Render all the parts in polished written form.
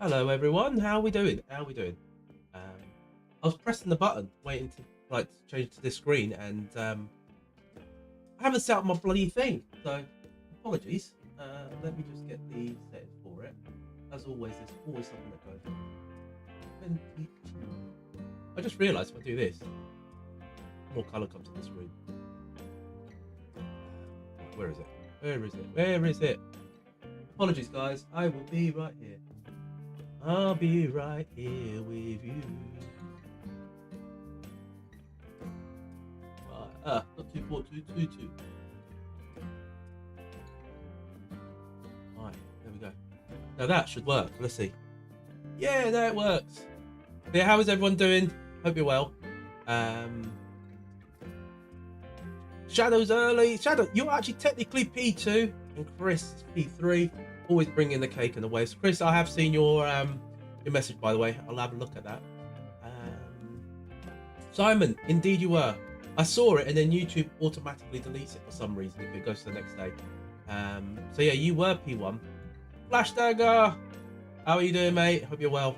Hello everyone, how are we doing? Um, I was pressing the button, waiting to change to this screen, and I haven't set up my bloody thing. So apologies. Let me just get the settings for it. As always, there's always something that goes on. I just realised if I do this, more colour comes to the screen. Where is it? Where is it? Where is it? Apologies, guys. I will be right here. I'll be right here with you. Not 24222. Right, there we go. Now that should work. Let's see. Yeah, that works. Yeah, how is everyone doing? Hope you're well. Shadow's early. Shadow, you're actually technically P2, and Chris is P3. Always bringing the cake and the waves. Chris, I have seen your message, by the way. I'll have a look at that. Simon, indeed you were. I saw it, and then YouTube automatically deletes it for some reason if it goes to the next day. So yeah, you were P1. Flash Dagger, how are you doing, mate? Hope you're well.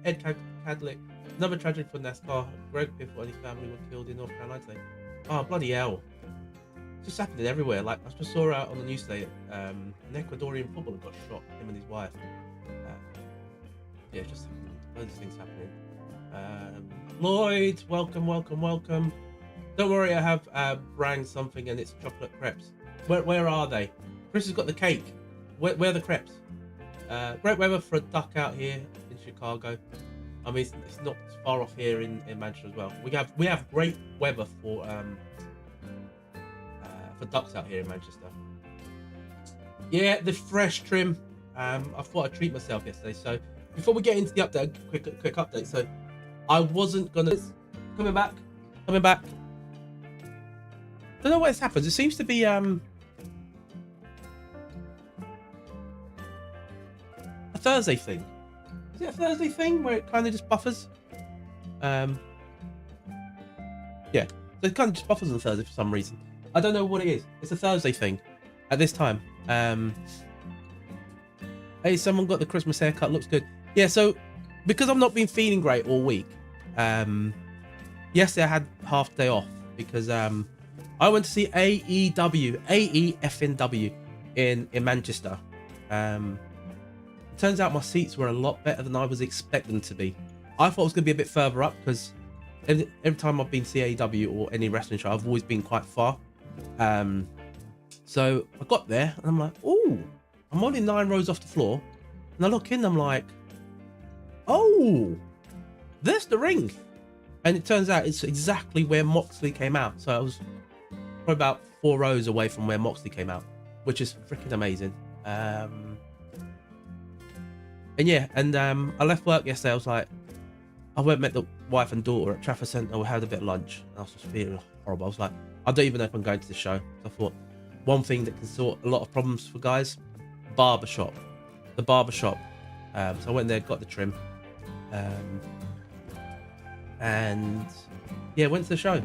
Ed Cadlick, another tragedy for NASCAR. Greg Piffle and his family were killed in North Carolina today. Oh, bloody hell. It's just happening everywhere. Like, I just saw out on the news today, an Ecuadorian footballer got shot, him and his wife. Yeah, just loads of things happening. Lloyd, welcome. Don't worry, I have rang something and it's chocolate crepes. Where are they? Chris has got the cake. Where are the crepes? Great weather for a duck out here in Chicago. I mean, it's not far off here in Manchester as well. We have great weather for ducks out here in Manchester. Yeah, the fresh trim. I thought I'd treat myself yesterday. So before we get into the update, quick update. So I wasn't gonna coming back. Don't know what's happened. It seems to be a Thursday thing. Is it a Thursday thing where it kind of just buffers? Yeah, so it kind of just buffers on Thursday for some reason. I don't know what it is. It's a Thursday thing at this time. Hey, someone got the Christmas haircut. Looks good. Yeah, so because I've not been feeling great all week, yesterday I had half day off because I went to see AEFNW in Manchester. It turns out my seats were a lot better than I was expecting to be. I thought it was going to be a bit further up because every time I've been to AEW or any wrestling show, I've always been quite far. So I got there and I'm like, oh, I'm only 9 rows off the floor. And I look in, I'm like, oh, there's the ring. And it turns out it's exactly where Moxley came out. So I was probably about 4 rows away from where Moxley came out, which is freaking amazing. And yeah, I left work yesterday. I was like, I went and met the wife and daughter at Trafford Centre. We had a bit of lunch. And I was just feeling horrible. I was like, I don't even know if I'm going to the show. So I thought, one thing that can sort a lot of problems for guys, barbershop. The barbershop. So I went there, got the trim. And yeah, went to the show.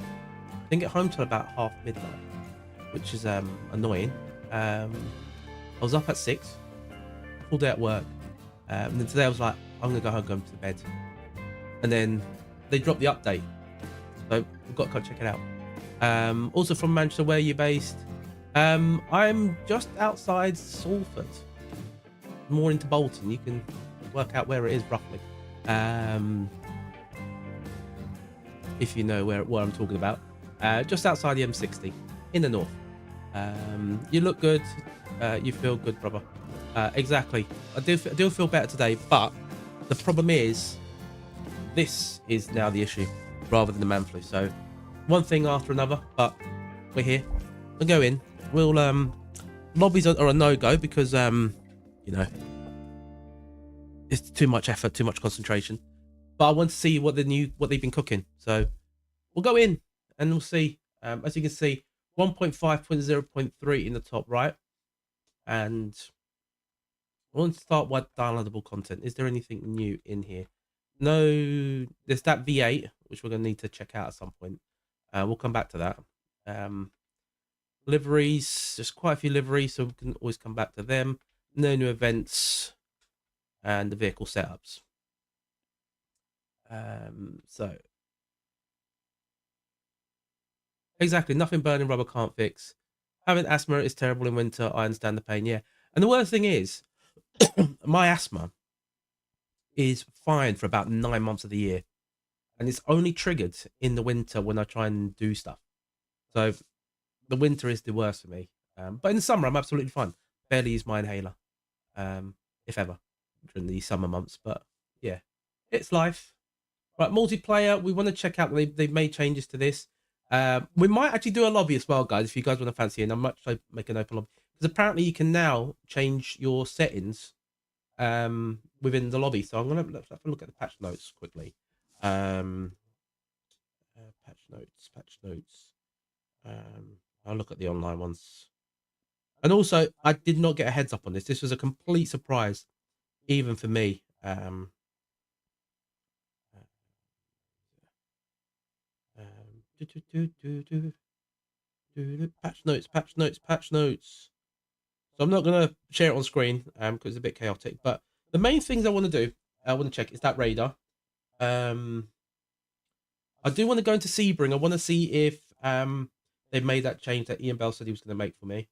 Didn't get home till about half midnight, which is annoying. I was up at 6, full day at work. And then today I was like, I'm going to go home, go to bed. And then they dropped the update. So we've got to go check it out. Also from Manchester, where you're based. I'm just outside Salford. More into Bolton. You can work out where it is roughly. If you know what I'm talking about. Just outside the M60 in the north. You look good. You feel good, brother. Exactly. I do feel better today, but the problem is this is now the issue rather than the man flu. So one thing after another, but we're here. We'll go in. We'll lobbies are a no-go because you know, it's too much effort, too much concentration. But I want to see what they've been cooking. So we'll go in and we'll see. As you can see, 1.5.0.3 in the top right. And I want to start with downloadable content. Is there anything new in here? No, there's that V8, which we're going to need to check out at some point. We'll come back to that. Liveries, there's quite a few liveries, so we can always come back to them. No new events. and the vehicle setups. So exactly, nothing burning rubber can't fix. Having asthma is terrible in winter. I understand the pain. Yeah, and the worst thing is, my asthma is fine for about 9 months of the year, and it's only triggered in the winter when I try and do stuff. So the winter is the worst for me. But in the summer, I'm absolutely fine. Barely use my inhaler, if ever, during the summer months. But yeah, it's life. Right, multiplayer. We want to check out. They've made changes to this. We might actually do a lobby as well, guys. If you guys want to fancy, and I'm much like make an open lobby because apparently you can now change your settings within the lobby. So let's have a look at the patch notes quickly. Patch notes. I'll look at the online ones. And also, I did not get a heads up on this. This was a complete surprise, even for me. Do, do, do, do, do. Patch notes, patch notes, patch notes. So I'm not going to share it on screen because it's a bit chaotic. But the main things I want to do, I want to check is that radar. I do want to go into Sebring. I want to see if they've made that change that Ian Bell said he was going to make for me.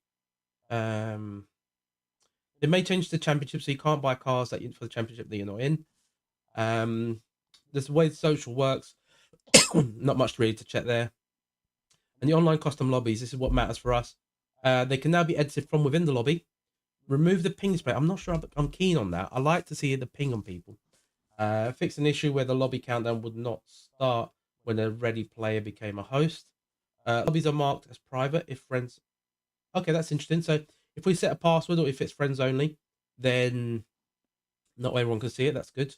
They may change the championship, so you can't buy cars that for the championship that you're not in. There's the way the social works. Not much really to check there. And the online custom lobbies, this is what matters for us. They can now be edited from within the lobby. Remove the ping spray. I'm not sure I'm keen on that. I like to see the ping on people. Fix an issue where the lobby countdown would not start when a ready player became a host. Lobbies are marked as private if friends. Okay, that's interesting. So if we set a password or if it's friends only, then not everyone can see it. That's good.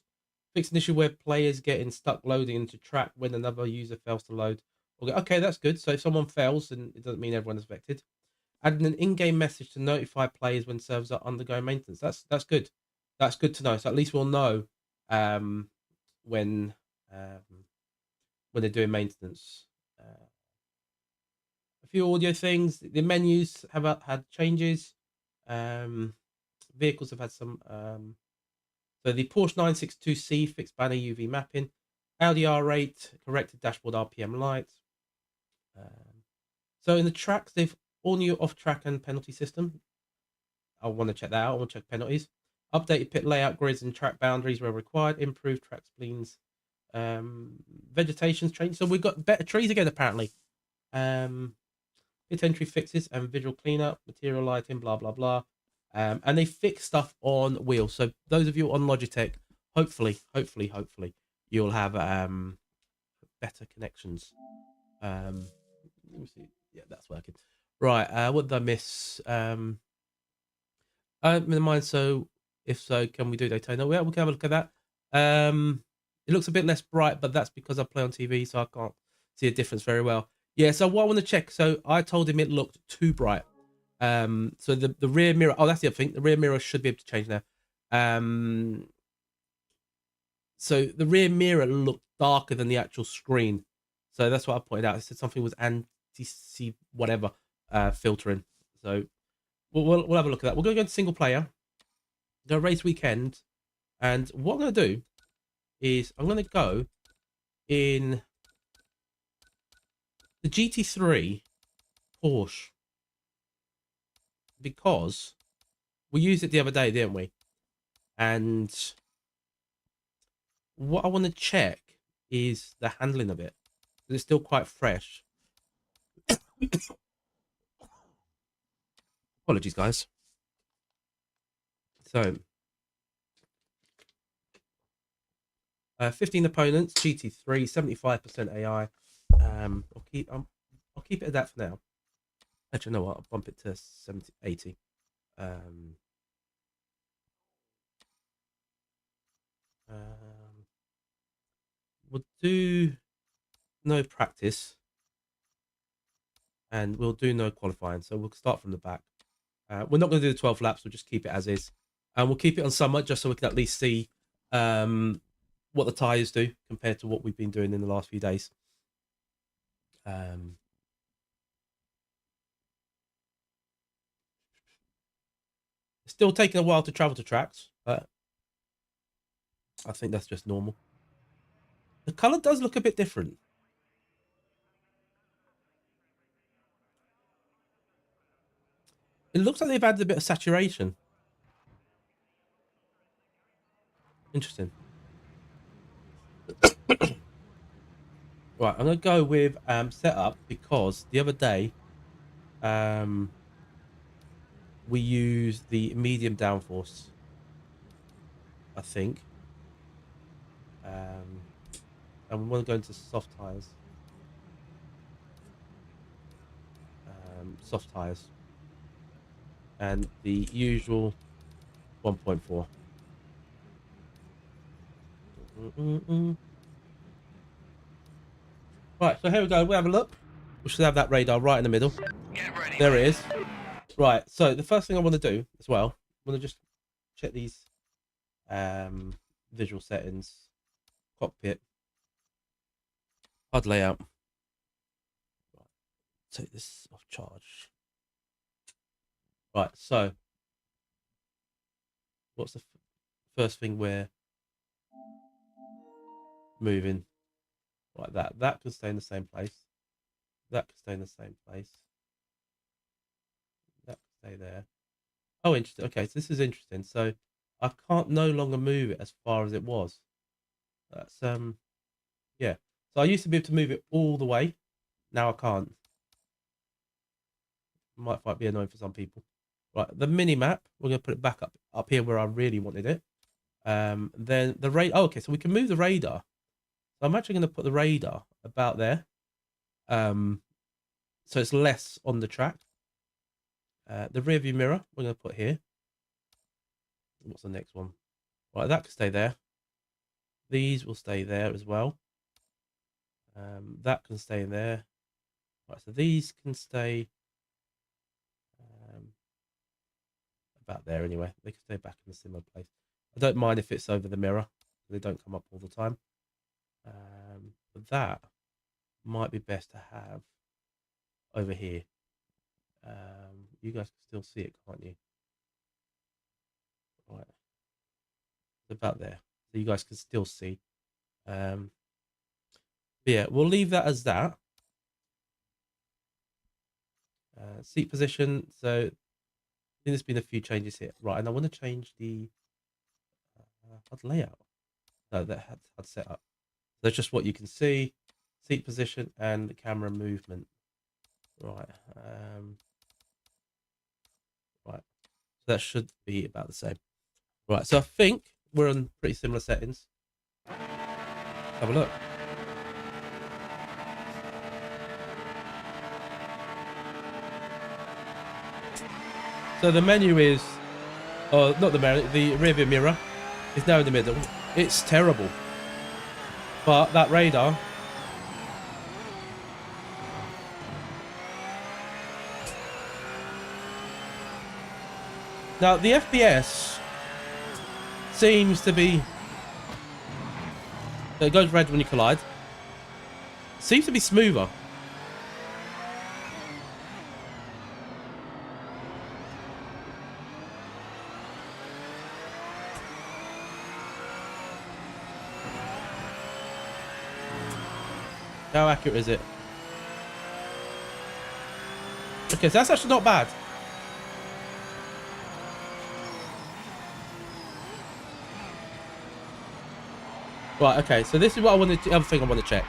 Fix an issue where players getting stuck loading into track when another user fails to load. Okay, that's good. So if someone fails, then it doesn't mean everyone is affected. Adding an in-game message to notify players when servers are undergoing maintenance. That's good. That's good to know. So at least we'll know when they're doing maintenance. A few audio things. The menus have had changes. Vehicles have had some. So the Porsche 962C fixed banner UV mapping. Audi R8 corrected dashboard RPM light. So in the tracks, they've all new off-track and penalty system. I want to check that out. I want to check penalties. Updated pit layout grids and track boundaries where required. Improved track spleens. Vegetation's changed. So we've got better trees again, apparently. Pit entry fixes and visual cleanup, material lighting, blah, blah, blah. And they fix stuff on wheels. So those of you on Logitech, hopefully, you'll have better connections. Let me see. Yeah, that's working. Right. What did I miss? Minimize. So if so, can we do Daytona? Yeah, we can have a look at that. It looks a bit less bright, but that's because I play on TV, so I can't see a difference very well. Yeah. So what I want to check. So I told him it looked too bright. So the rear mirror. Oh, that's the other thing. The rear mirror should be able to change now. So the rear mirror looked darker than the actual screen. So that's what I pointed out. I said something was anti whatever filtering. So we'll have a look at that. We're going to go into single player, go race weekend, and what I'm going to do is I'm going to go in the GT3 Porsche because we used it the other day, didn't we? And what I want to check is the handling of it. It's still quite fresh. Apologies, guys. So, 15 opponents, GT3, 75% AI. I'll keep it at that for now. Actually, you know what? I'll bump it to 70, 80. We'll do no practice and we'll do no qualifying. So we'll start from the back. We're not going to do the 12 laps. We'll just keep it as is. And we'll keep it on summer just so we can at least see what the tyres do compared to what we've been doing in the last few days. It's still taking a while to travel to tracks, but I think that's just normal. The color does look a bit different. It looks like they've added a bit of saturation. Interesting. Right, I'm gonna go with setup because the other day we used the medium downforce, I think. And we want to go into soft tires. Soft tires. And the usual 1.4. Right, so here we go. We'll have a look. We should have that radar right in the middle. There it is. Right, so the first thing I want to do as well, I want to just check these visual settings. Cockpit. HUD layout. Right, take this off charge. Right, so what's the first thing we're moving? Like that. That can stay in the same place. That can stay in the same place. That can stay there. Oh, interesting. Okay, so this is interesting. So I can't no longer move it as far as it was. That's yeah. So I used to be able to move it all the way. Now I can't. Might be annoying for some people. Right, the mini map, we're gonna put it back up here where I really wanted it. Then the radar. Oh, okay, so we can move the radar. So I'm actually gonna put the radar about there. So it's less on the track. The rear view mirror, we're gonna put here. What's the next one? Right, that can stay there. These will stay there as well. That can stay in there. Right, so these can stay about there anyway. They can stay back in a similar place. I don't mind if it's over the mirror. They don't come up all the time. But that might be best to have over here. You guys can still see it, can't you? Right. It's about there. So you guys can still see. Yeah, we'll leave that as that. Seat position. So I think there's been a few changes here. Right, and I want to change the HUD layout. No, that HUD setup. That's just what you can see. Seat position and the camera movement. Right. Right. So that should be about the same. Right, so I think we're on pretty similar settings. Have a look. So the menu is, oh, not the menu, the rear view mirror is now in the middle. It's terrible. But that radar, now the FPS seems to be, it goes red when you collide. Seems to be smoother. How accurate is it? Okay, so that's actually not bad. Right, okay, so this is what I wanted to, the other thing I want to check.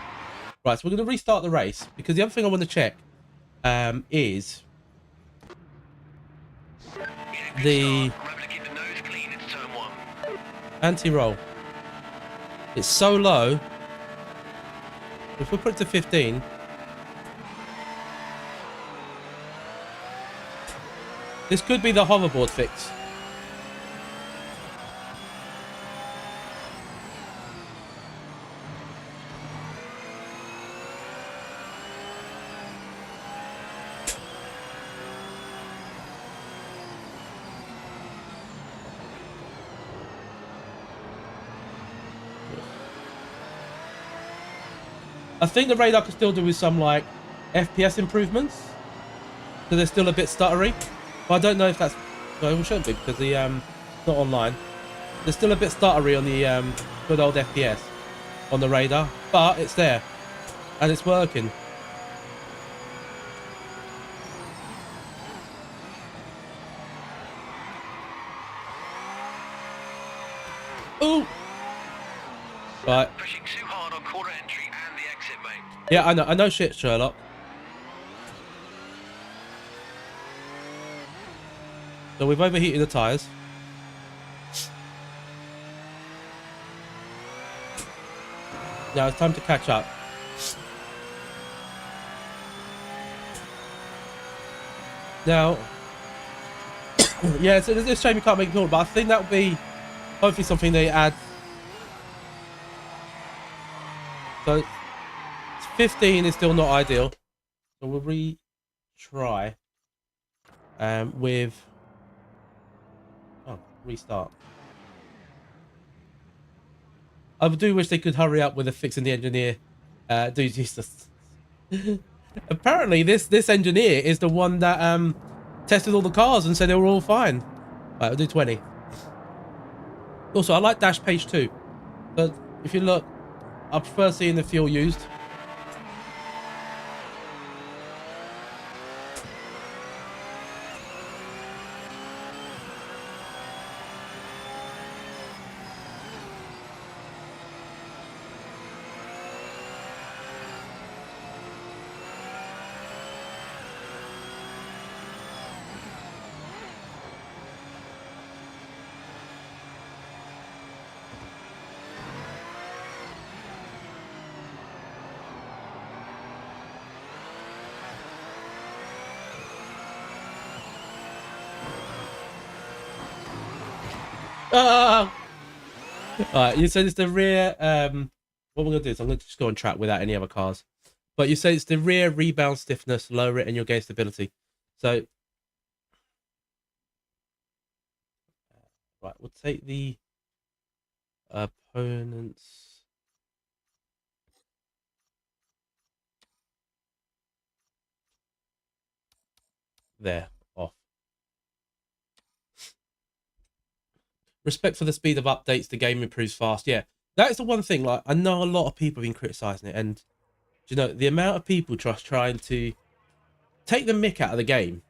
Right, so we're going to restart the race, because the other thing I want to check is the anti-roll. It's so low. If we put it to 15, this could be the hoverboard fix. I think the radar can still do with some like FPS improvements, so they're still a bit stuttery. But I don't know if that's, no, it shouldn't be because the not online. There's still a bit stuttery on the good old FPS on the radar, but it's there and it's working. Ooh. Right. Pushing too hard on corner entry and the exit, mate. Yeah, I know shit, Sherlock. So we've overheated the tyres. Now it's time to catch up. Now, yeah, it's a shame you can't make it all, but I think that would be hopefully something they add. So 15 is still not ideal. So we'll retry with restart. I do wish they could hurry up with the fixing the engineer. Dude, Jesus. Apparently this engineer is the one that tested all the cars and said they were all fine. Right, we'll do 20. Also, I like dash page 2, but if you look, I prefer seeing the fuel used. Alright, you said it's the rear what we're gonna do is I'm gonna just go on track without any other cars. But you say it's the rear rebound stiffness, lower it and you'll gain stability. So right, we'll take the opponents. There, off. Respect for the speed of updates, the game improves fast. Yeah, that is the one thing. Like, I know a lot of people have been criticizing it, and you know the amount of people just trying to take the mick out of the game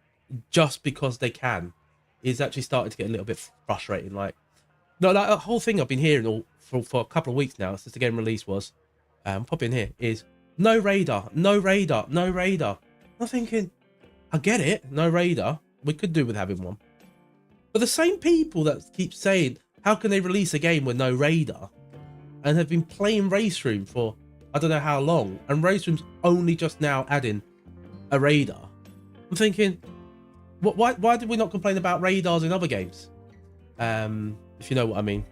just because they can is actually starting to get a little bit frustrating. Like, no, that whole thing I've been hearing all for a couple of weeks now since the game release was, pop in here, is no radar, no radar, no radar. I'm thinking, I get it, no radar. We could do with having one. But the same people that keep saying, how can they release a game with no radar? And have been playing Race Room for I don't know how long. And Race Room's only just now adding a radar. I'm thinking, why did we not complain about radars in other games? If you know what I mean.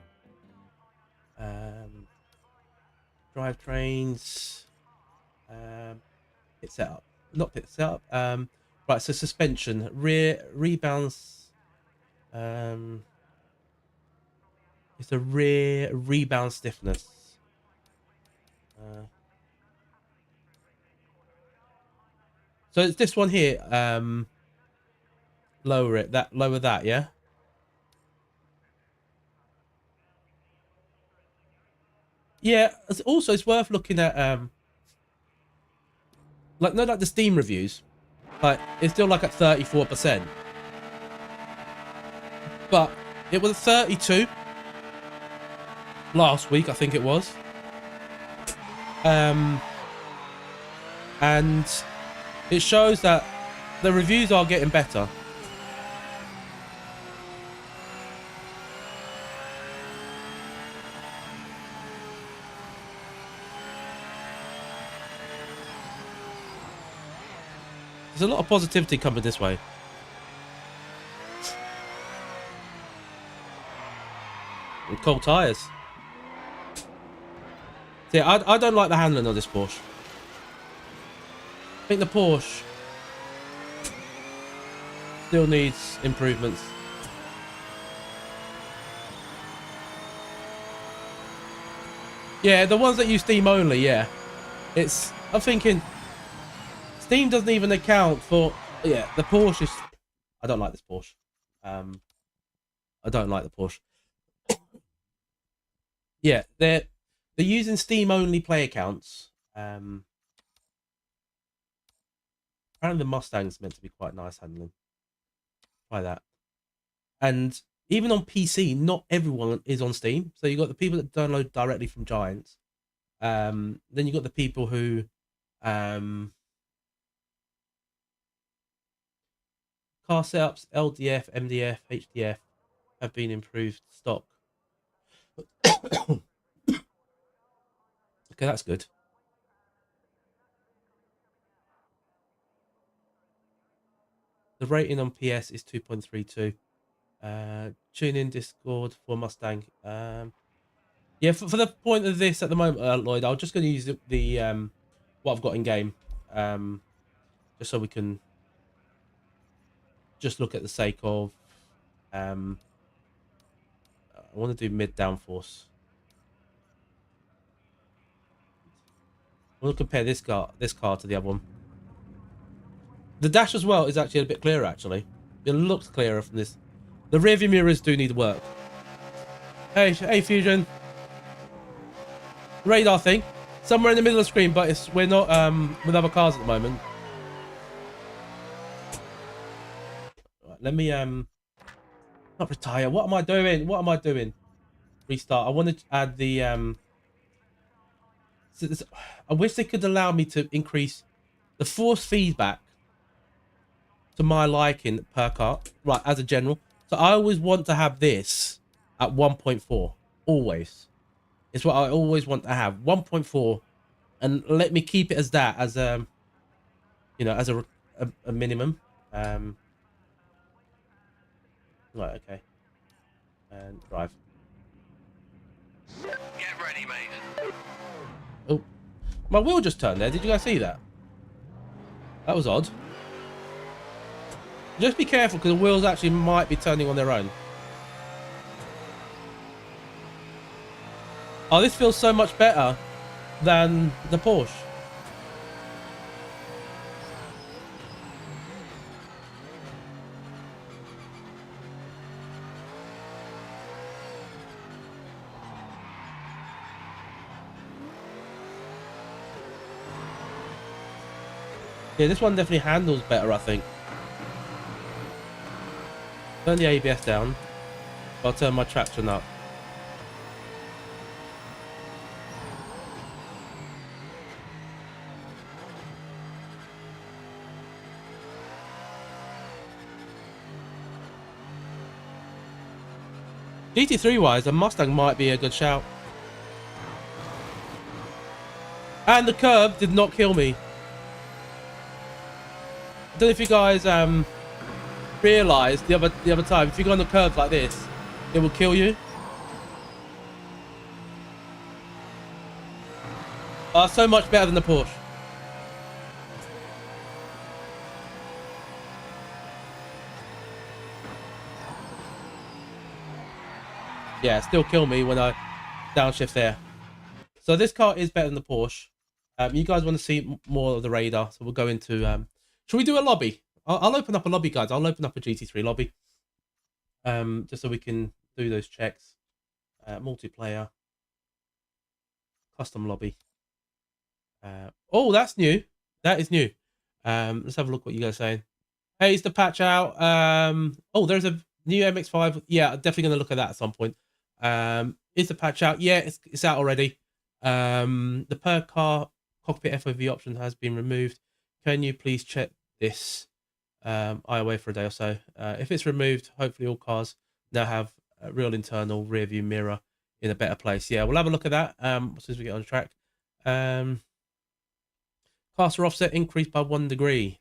Drivetrains. Pit setup. Not pit setup. Right, so suspension. Rear rebounds. It's a rear rebound stiffness. So it's this one here. Lower it. Lower that. Yeah. Yeah. Also, it's worth looking at. Like the Steam reviews. Like it's still like at 34%. But it was 32 last week, I think it was. And it shows that the reviews are getting better. There's a lot of positivity coming this way. And cold tyres. See, I don't like the handling of this Porsche. I think the Porsche still needs improvements. Yeah, the ones that use Steam only, yeah. I'm thinking, Steam doesn't even account for, yeah, the Porsche is, I don't like this Porsche. I don't like the Porsche. Yeah, they're using Steam only play accounts. Apparently the Mustang's meant to be quite nice handling. Try that. And even on PC, not everyone is on Steam. So you got the people that download directly from Giants. Then you got the people who car setups, LDF, MDF, HDF have been improved stock. Okay, that's good. The rating on PS is 2.32. Tune in Discord for Mustang. Yeah, for the point of this at the moment, Lloyd, I'm just going to use the what I've got in game, just so we can just look at the sake of. I want to do mid downforce. We'll compare this car to the other one. The dash as well is actually a bit clearer. Actually, it looks clearer from this. The rear view mirrors do need work. Hey, Fusion. Radar thing, somewhere in the middle of the screen, but we're not with other cars at the moment. Right, let me not retire. What am I doing? What am I doing? Restart. I want to add the I wish they could allow me to increase the force feedback to my liking per car. Right, as a general. So I always want to have this at 1.4. Always. It's what I always want to have. 1.4, and let me keep it as that, as you know, as a minimum. Right, okay. And drive. Get ready, mate. Oh, my wheel just turned there. Did you guys see that? That was odd. Just be careful, because the wheels actually might be turning on their own. Oh, this feels so much better than the Porsche. Yeah, this one definitely handles better, I think. Turn the ABS down. I'll turn my traction up. GT3 wise, a Mustang might be a good shout. And the curb did not kill me. I don't know if you guys realised the other time, if you go on the curves like this, it will kill you. So much better than the Porsche. Yeah, still kill me when I downshift there. So this car is better than the Porsche. You guys want to see more of the radar, so we'll go into... should we do a lobby? I'll open up a lobby, guys. I'll open up a GT3 lobby. Just so we can do those checks. Multiplayer. Custom lobby. Oh, that's new. That is new. Let's have a look what you guys are saying. Hey, is the patch out? Oh, there's a new MX-5. Yeah, definitely going to look at that at some point. Is the patch out? Yeah, it's out already. The per car cockpit FOV option has been removed. Can you please check this? I away for a day or so. If it's removed, hopefully all cars now have a real internal rear view mirror in a better place. Yeah, we'll have a look at that as soon as we get on track. Caster offset increased by 1 degree.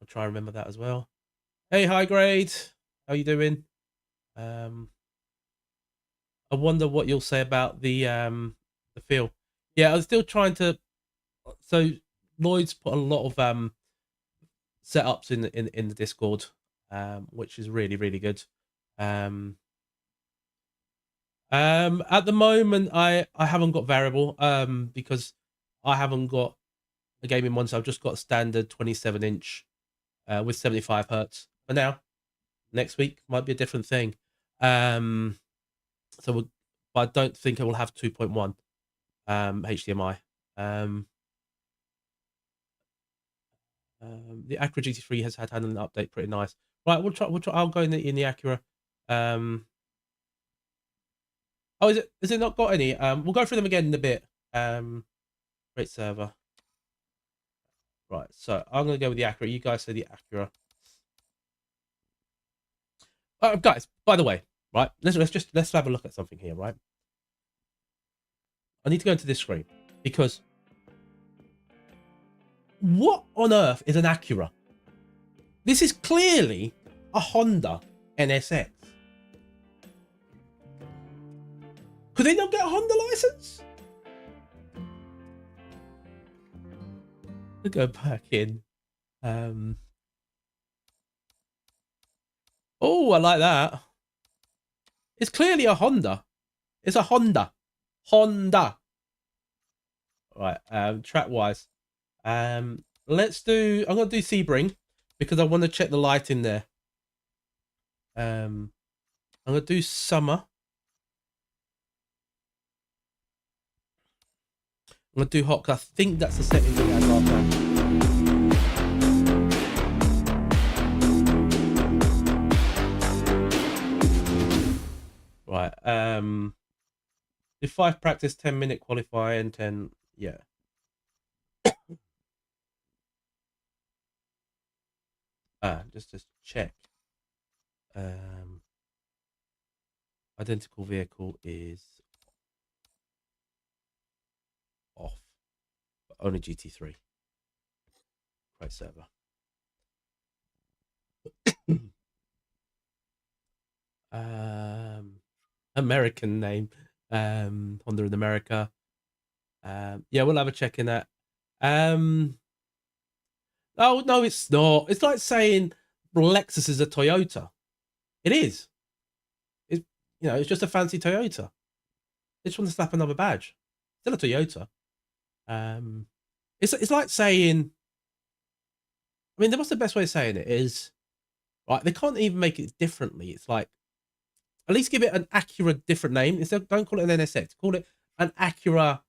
I'll try and remember that as well. Hey, high grade. How you doing? I wonder what you'll say about the feel. Yeah, I was still trying to. So Lloyd's put a lot of setups in the Discord, which is really good. At the moment, I haven't got variable because I haven't got a gaming one, so I've just got standard 27-inch with 75 hertz for now. Next week might be a different thing. So but I don't think it will have 2.1 HDMI. The Acura GT3 has had an update, pretty nice. Right, we'll try. I'll go in the Acura. Oh, is it not got any? We'll go through them again in a bit. Great server. Right, so I'm gonna go with the Acura. You guys say the Acura. Guys, by the way, right? Let's have a look at something here, right? I need to go into this screen because what on earth is an Acura? This is clearly a Honda NSX. Could they not get a Honda license? We'll go back in. Oh, I like that. It's clearly a Honda. It's a Honda. Honda. Right, track wise. Let's do, I'm gonna do Sebring because I want to check the light in there. I'm gonna do summer. I'm gonna do hot because I think that's the setting we had last time. Right. Do 5 practice, 10-minute qualify, and 10. Yeah. Just check. Identical vehicle is off, but only GT3. Great server. American name. Honda in America. Yeah, we'll have a check in that. Oh no, it's not. It's like saying Lexus is a Toyota. It is. It, it's just a fancy Toyota. They just want to slap another badge. Still a Toyota. It's like saying. I mean, what's the best way of saying it is, right? They can't even make it differently. It's like, at least give it an Acura different name. Instead, don't call it an NSX. Call it an Acura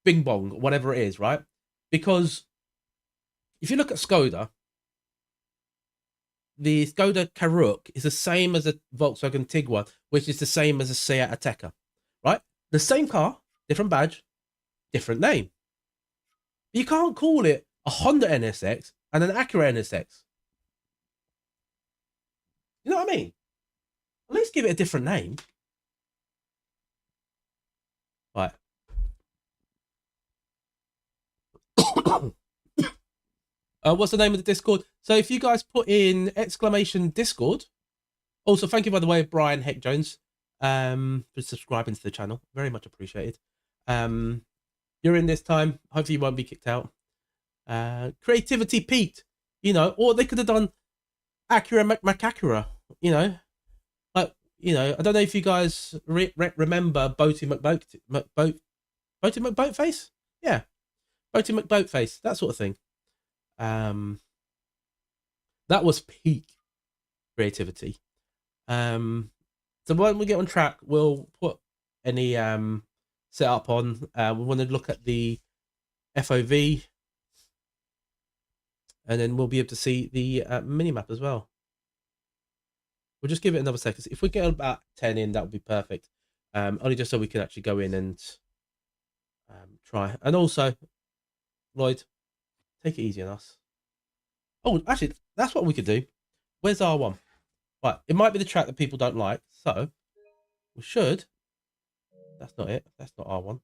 Bing Bong, whatever it is, right? Because if you look at Skoda, the Skoda Karoq is the same as a Volkswagen Tiguan, which is the same as a Seat Ateca, right? The same car, different badge, different name. You can't call it a Honda NSX and an Acura NSX. You know what I mean? At least give it a different name. Right. What's the name of the Discord? So if you guys put in exclamation Discord. Also, thank you, by the way, Brian Heck Jones, for subscribing to the channel. Very much appreciated. You're in this time. Hopefully you won't be kicked out. Creativity Pete, or they could have done Acura Macacura, like, I don't know if you guys remember Boaty McBoatface? Yeah, Boaty McBoatface, that sort of thing. That was peak creativity. So when we get on track, we'll put any setup on. We want to look at the FOV, and then we'll be able to see the minimap as well. We'll just give it another second. If we get about 10 in, that would be perfect. Only just so we can actually go in and try. And also, Lloyd, take it easy on us. Oh, actually, that's what we could do. Where's R1? Right, it might be the track that people don't like, so we should. That's not it. That's not R1.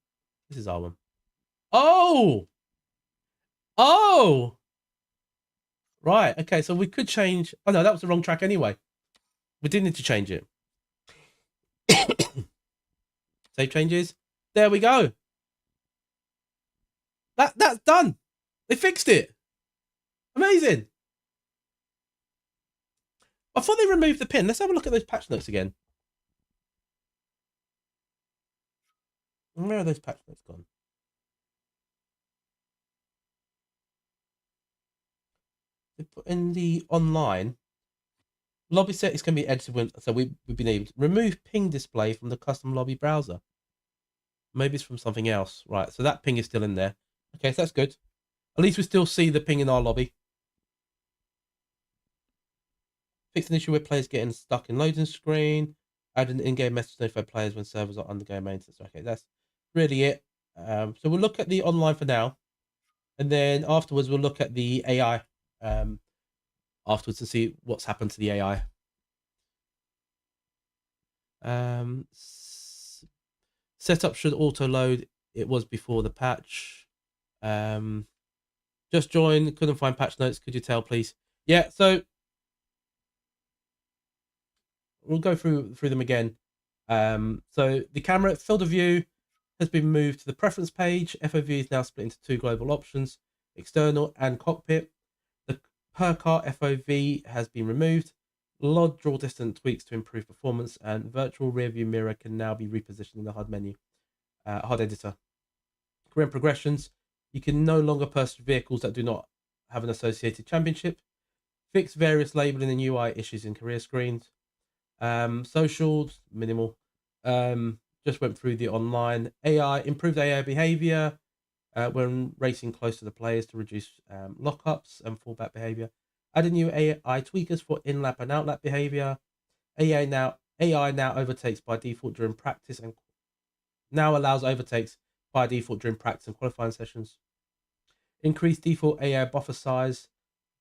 This is R1. Oh! Oh! Right, okay, so we could change. Oh, no, that was the wrong track anyway. We did need to change it. Save changes. There we go. That's done. They fixed it. Amazing. I thought they removed the pin. Let's have a look at those patch notes again. Where are those patch notes gone? They put in the online. Lobby settings can be edited when, so we've been able to remove ping display from the custom lobby browser. Maybe it's from something else. Right, so that ping is still in there. Okay, so that's good. At least we still see the ping in our lobby. Fix an issue where players getting stuck in loading screen. Add an in-game message to notify players when servers are undergoing maintenance. Okay, that's really it. So we'll look at the online for now, and then afterwards we'll look at the AI afterwards to see what's happened to the AI. Setup should auto load. It was before the patch. Just joined, couldn't find patch notes. Could you tell, please? Yeah, so we'll go through them again. So the camera field of view has been moved to the preference page. FOV is now split into two global options, external and cockpit. The per car FOV has been removed. LOD draw distance tweaks to improve performance, and virtual rear view mirror can now be repositioned in the HUD menu, HUD editor. Career progressions, you can no longer purchase vehicles that do not have an associated championship. Fix various labeling and UI issues in career screens. Socials, minimal. Just went through the online. AI, improved AI behavior when racing close to the players to reduce lockups and fallback behavior. Added new AI tweakers for in-lap and out-lap behavior. AI now overtakes by default during practice and now allows overtakes by default during practice and qualifying sessions. Increased default AI buffer size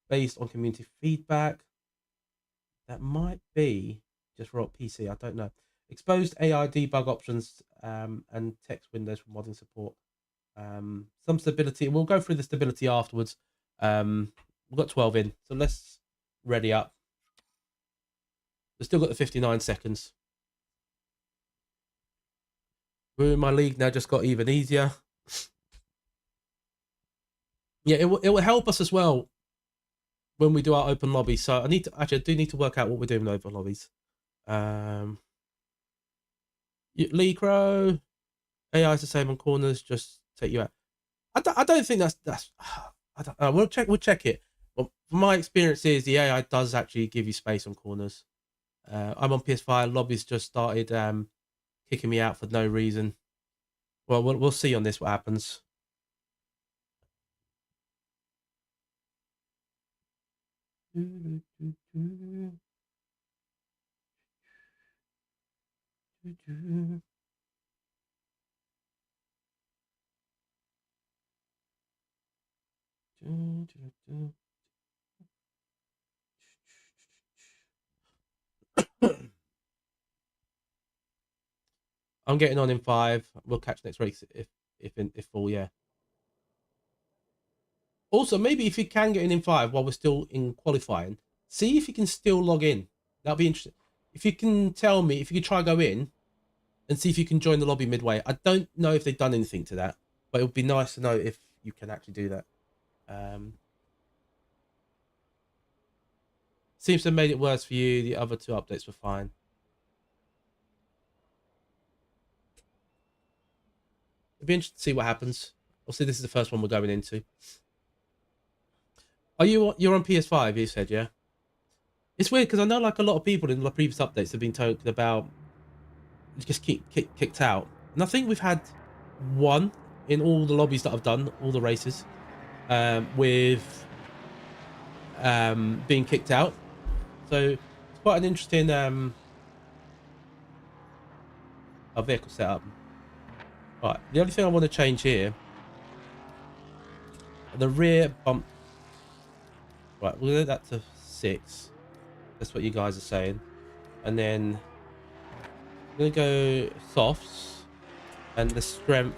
based on community feedback. That might be just for PC, I don't know. Exposed AI debug options and text windows for modding support. Some stability. We'll go through the stability afterwards. We've got 12 in, so let's ready up. We've still got the 59 seconds. My league now just got even easier. Yeah, it will help us as well when we do our open lobbies. So I do need to work out what we're doing with open lobbies. Lee Crow, AI is the same on corners, just take you out. I don't think that's I don't, we'll check it. Well, from my experiences, the AI does actually give you space on corners. I'm on PS5. Lobbies just started kicking me out for no reason. Well, we'll see on this what happens. I'm getting on in 5. We'll catch next race if full, yeah. Also, maybe if you can get in 5 while we're still in qualifying, see if you can still log in. That'll be interesting. If you can tell me, if you can try go in and see if you can join the lobby midway. I don't know if they've done anything to that, but it would be nice to know if you can actually do that. Seems to have made it worse for you. The other 2 updates were fine. It'd be interesting to see what happens. Obviously, this is the first one we're going into. You're on PS5? You said, yeah. It's weird because I know like a lot of people in the previous updates have been talking about just kicked out, and I think we've had one in all the lobbies that I've done, all the races, with being kicked out. So it's quite an interesting vehicle setup. Right, the only thing I want to change here, the rear bump. Right, we'll get that to 6. That's what you guys are saying. And then I'm gonna go softs and the strength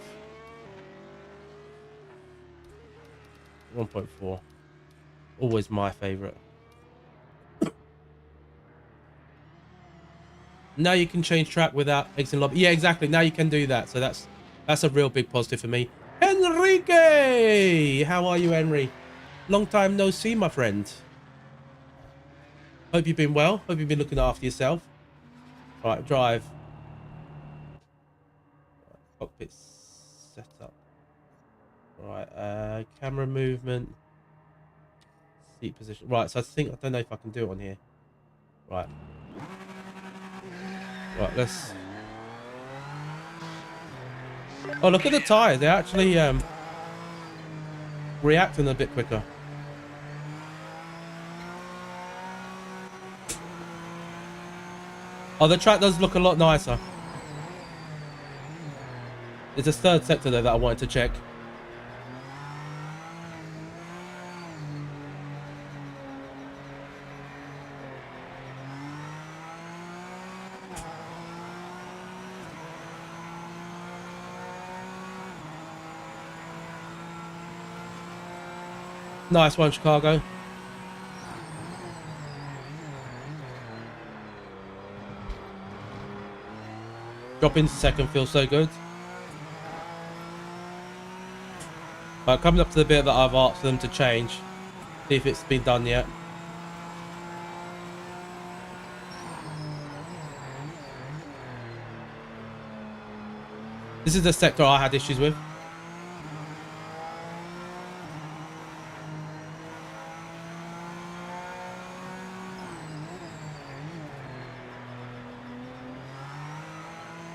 1.4. Always my favorite. Now you can change track without exiting lobby. Yeah, exactly. Now you can do that. So that's a real big positive for me. Enrique! How are you, Henry? Long time no see, my friend. Hope you've been well. Hope you've been looking after yourself. All right, drive. Cockpit setup. All right, camera movement. Seat position. Right, so I don't know if I can do it on here. Right. Right, let's... Oh, look at the tires. They're actually reacting a bit quicker. Oh, the track does look a lot nicer. There's a third sector there that I wanted to check. Nice one, Chicago. Dropping to second feels so good. Right, coming up to the bit that I've asked them to change. See if it's been done yet. This is the sector I had issues with.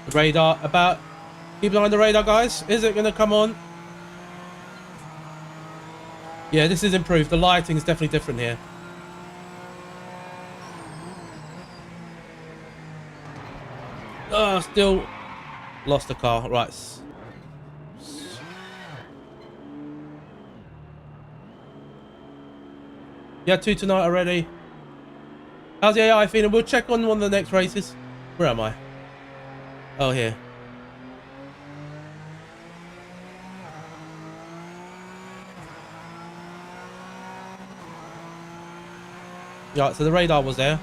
The radar about... Keep an eye on the radar, guys. Is it going to come on? Yeah, this is improved. The lighting is definitely different here. Oh, still lost the car. Right. Yeah, 2 tonight already. How's the AI feeling? We'll check on one of the next races. Where am I? Oh, here. Yeah, so the radar was there.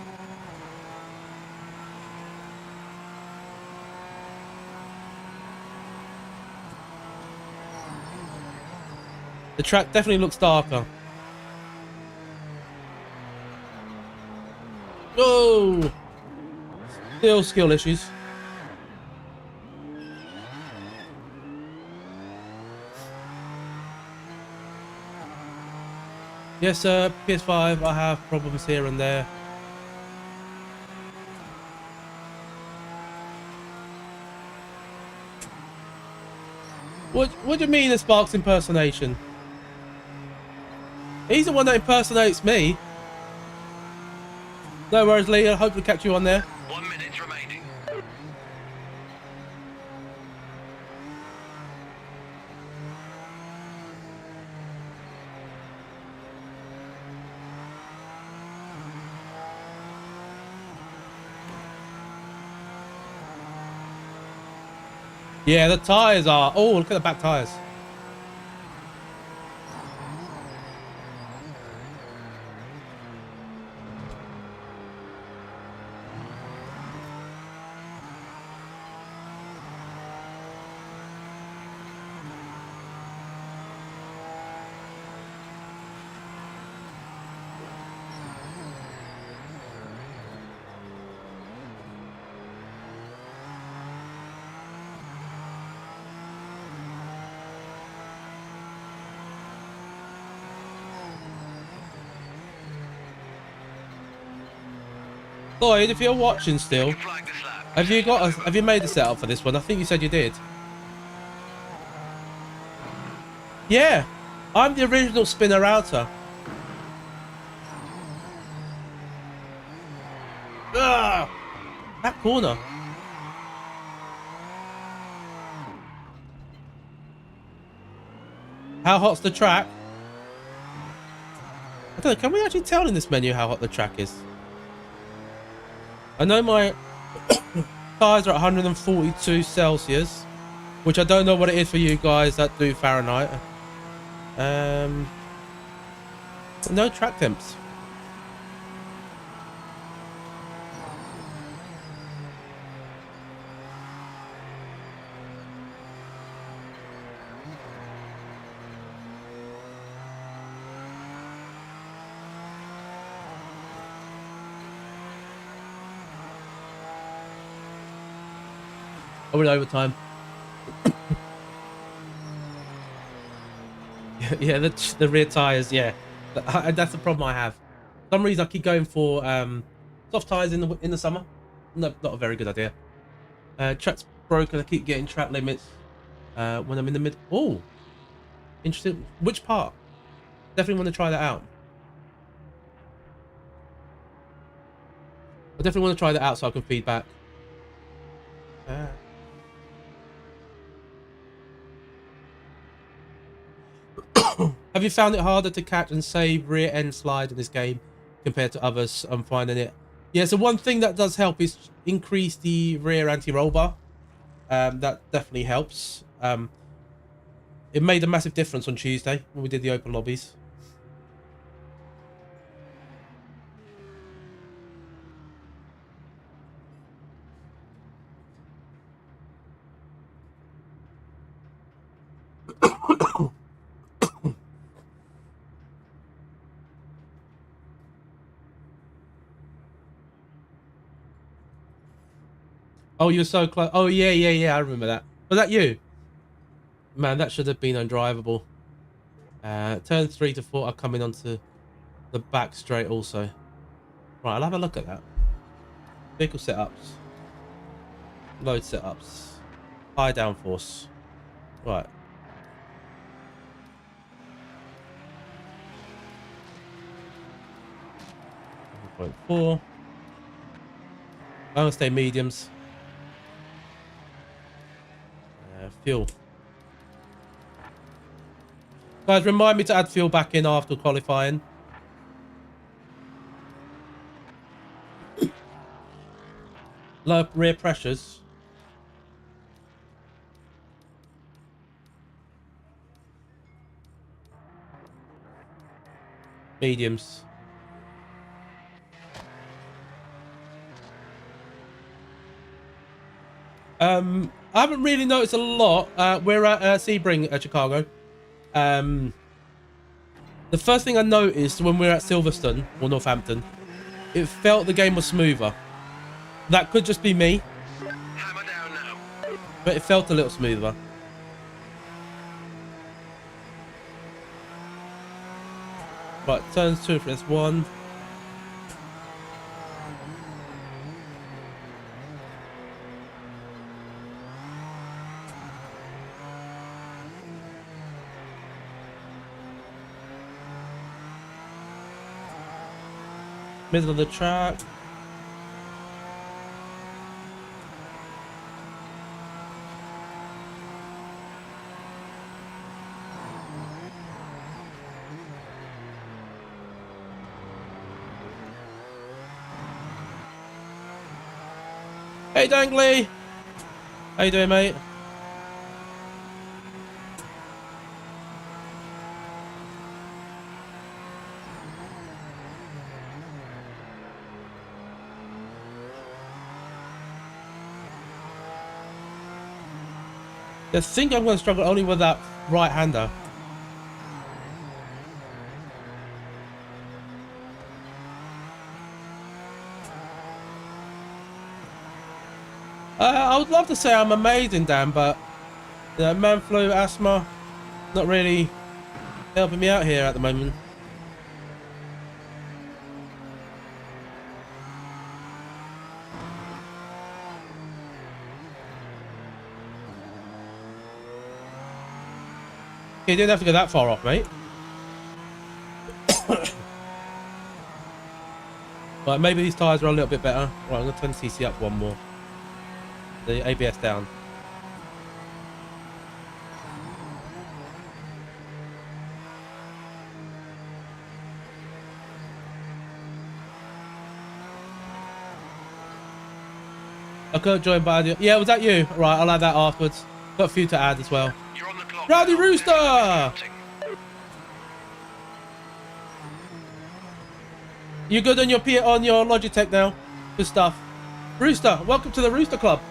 The track definitely looks darker. Oh! Still skill issues. Yes, PS5, I have problems here and there. What do you mean a Sparks impersonation? He's the one that impersonates me. No worries, Lee. I hope to catch you on there. 1 minute remaining. Yeah, the tires are... Oh, look at the back tires. Lloyd, if you're watching still, have you made the setup for this one? I think you said you did. Yeah, I'm the original spinner router. Ah, that corner. How hot's the track? I don't know, can we actually tell in this menu how hot the track is? I know my tires are at 142 Celsius, which I don't know what it is for you guys that do Fahrenheit. No track temps. Oh, we're in overtime. Yeah, the rear tires. Yeah, that's the problem I have. For some reason I keep going for Soft tires in the summer. No, not a very good idea. Track's broken. I keep getting track limits when I'm in the mid. Oh, interesting. Which part? Definitely want to try that out. I definitely want to try that out so I can feedback. Have you found it harder to catch and save rear end slide in this game compared to others? I'm finding it. Yeah, so one thing that does help is increase the rear anti-roll bar. That definitely helps. It made a massive difference on Tuesday when we did the open lobbies. Oh, you're so close. Oh, yeah. I remember that. Was that you? Man, that should have been undrivable. Turn 3 to 4 are coming onto the back straight also. Right, I'll have a look at that. Vehicle setups. Load setups. High downforce. Right. 1.4. I'm gonna stay mediums. Fuel. Guys, remind me to add fuel back in after qualifying. Low rear pressures. Mediums. I haven't really noticed a lot. We're at Sebring at Chicago. The first thing I noticed when we were at Silverstone or Northampton, it felt the game was smoother. That could just be me, Hammer down now. but it felt a little smoother. Right, turns 2 for this one. Middle of the track. Hey Dangly! How you doing, mate? I think I'm going to struggle only with that right-hander. I would love to say I'm amazing, Dan, but man flu, asthma, not really helping me out here at the moment. You didn't have to go that far off, mate. Right, maybe these tyres are a little bit better. Right, I'm going to turn the CC up one more. The ABS down. I couldn't join by the... Yeah, was that you? Right, I'll add that afterwards. Got a few to add as well. You're on the clock. Rowdy Rooster! You good on your Logitech now? Good stuff. Rooster, welcome to the Rooster Club.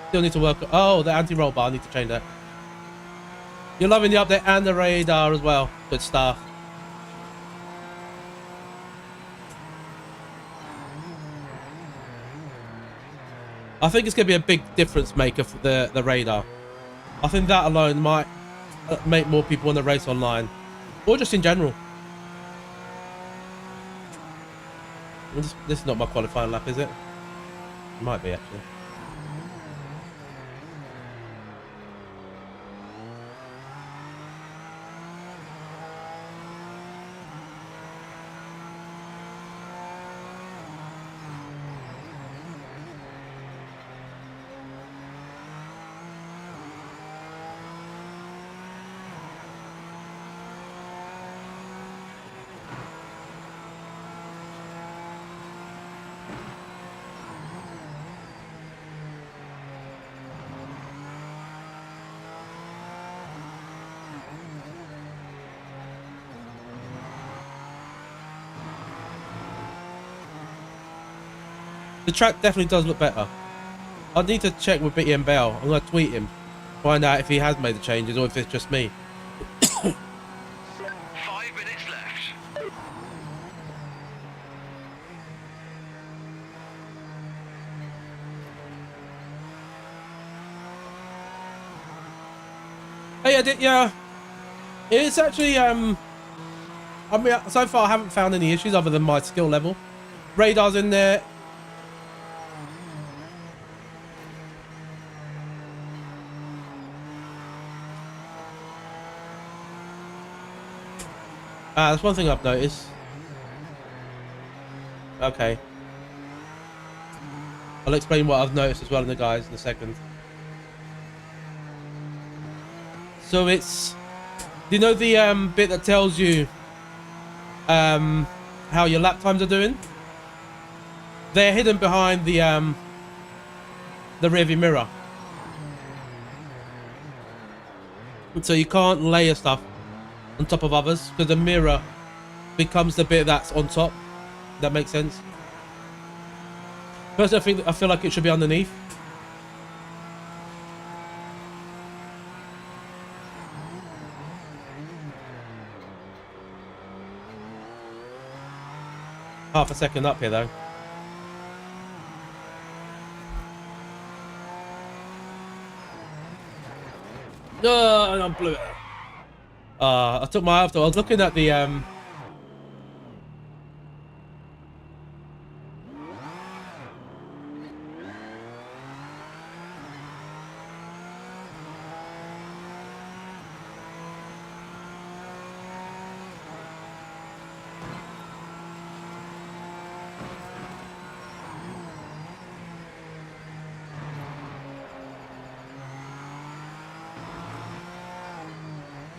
Still need to work. Oh, the anti-roll bar. I need to change that. You're loving the update and the radar as well. Good stuff. I think it's going to be a big difference maker for the radar. I think that alone might make more people want to race online, or just in general. This is not my qualifying lap, is it? It might be, actually. The track definitely does look better. I need to check with Bitty and Bell. I'm going to tweet him, find out if he has made the changes or if it's just me. 5 minutes left. Hey, I did, yeah. It's actually, I mean, so far I haven't found any issues other than my skill level. Radar's in there. That's one thing I've noticed. Okay. I'll explain what I've noticed as well in the guys in a second. So it's, do you know the bit that tells you how your lap times are doing? They're hidden behind the rearview mirror. So you can't layer stuff on top of others because the mirror becomes the bit that's on top. That makes sense. Personally, I feel like it should be underneath. Half a second up here though. No, I blew it. I took my after. I was looking at the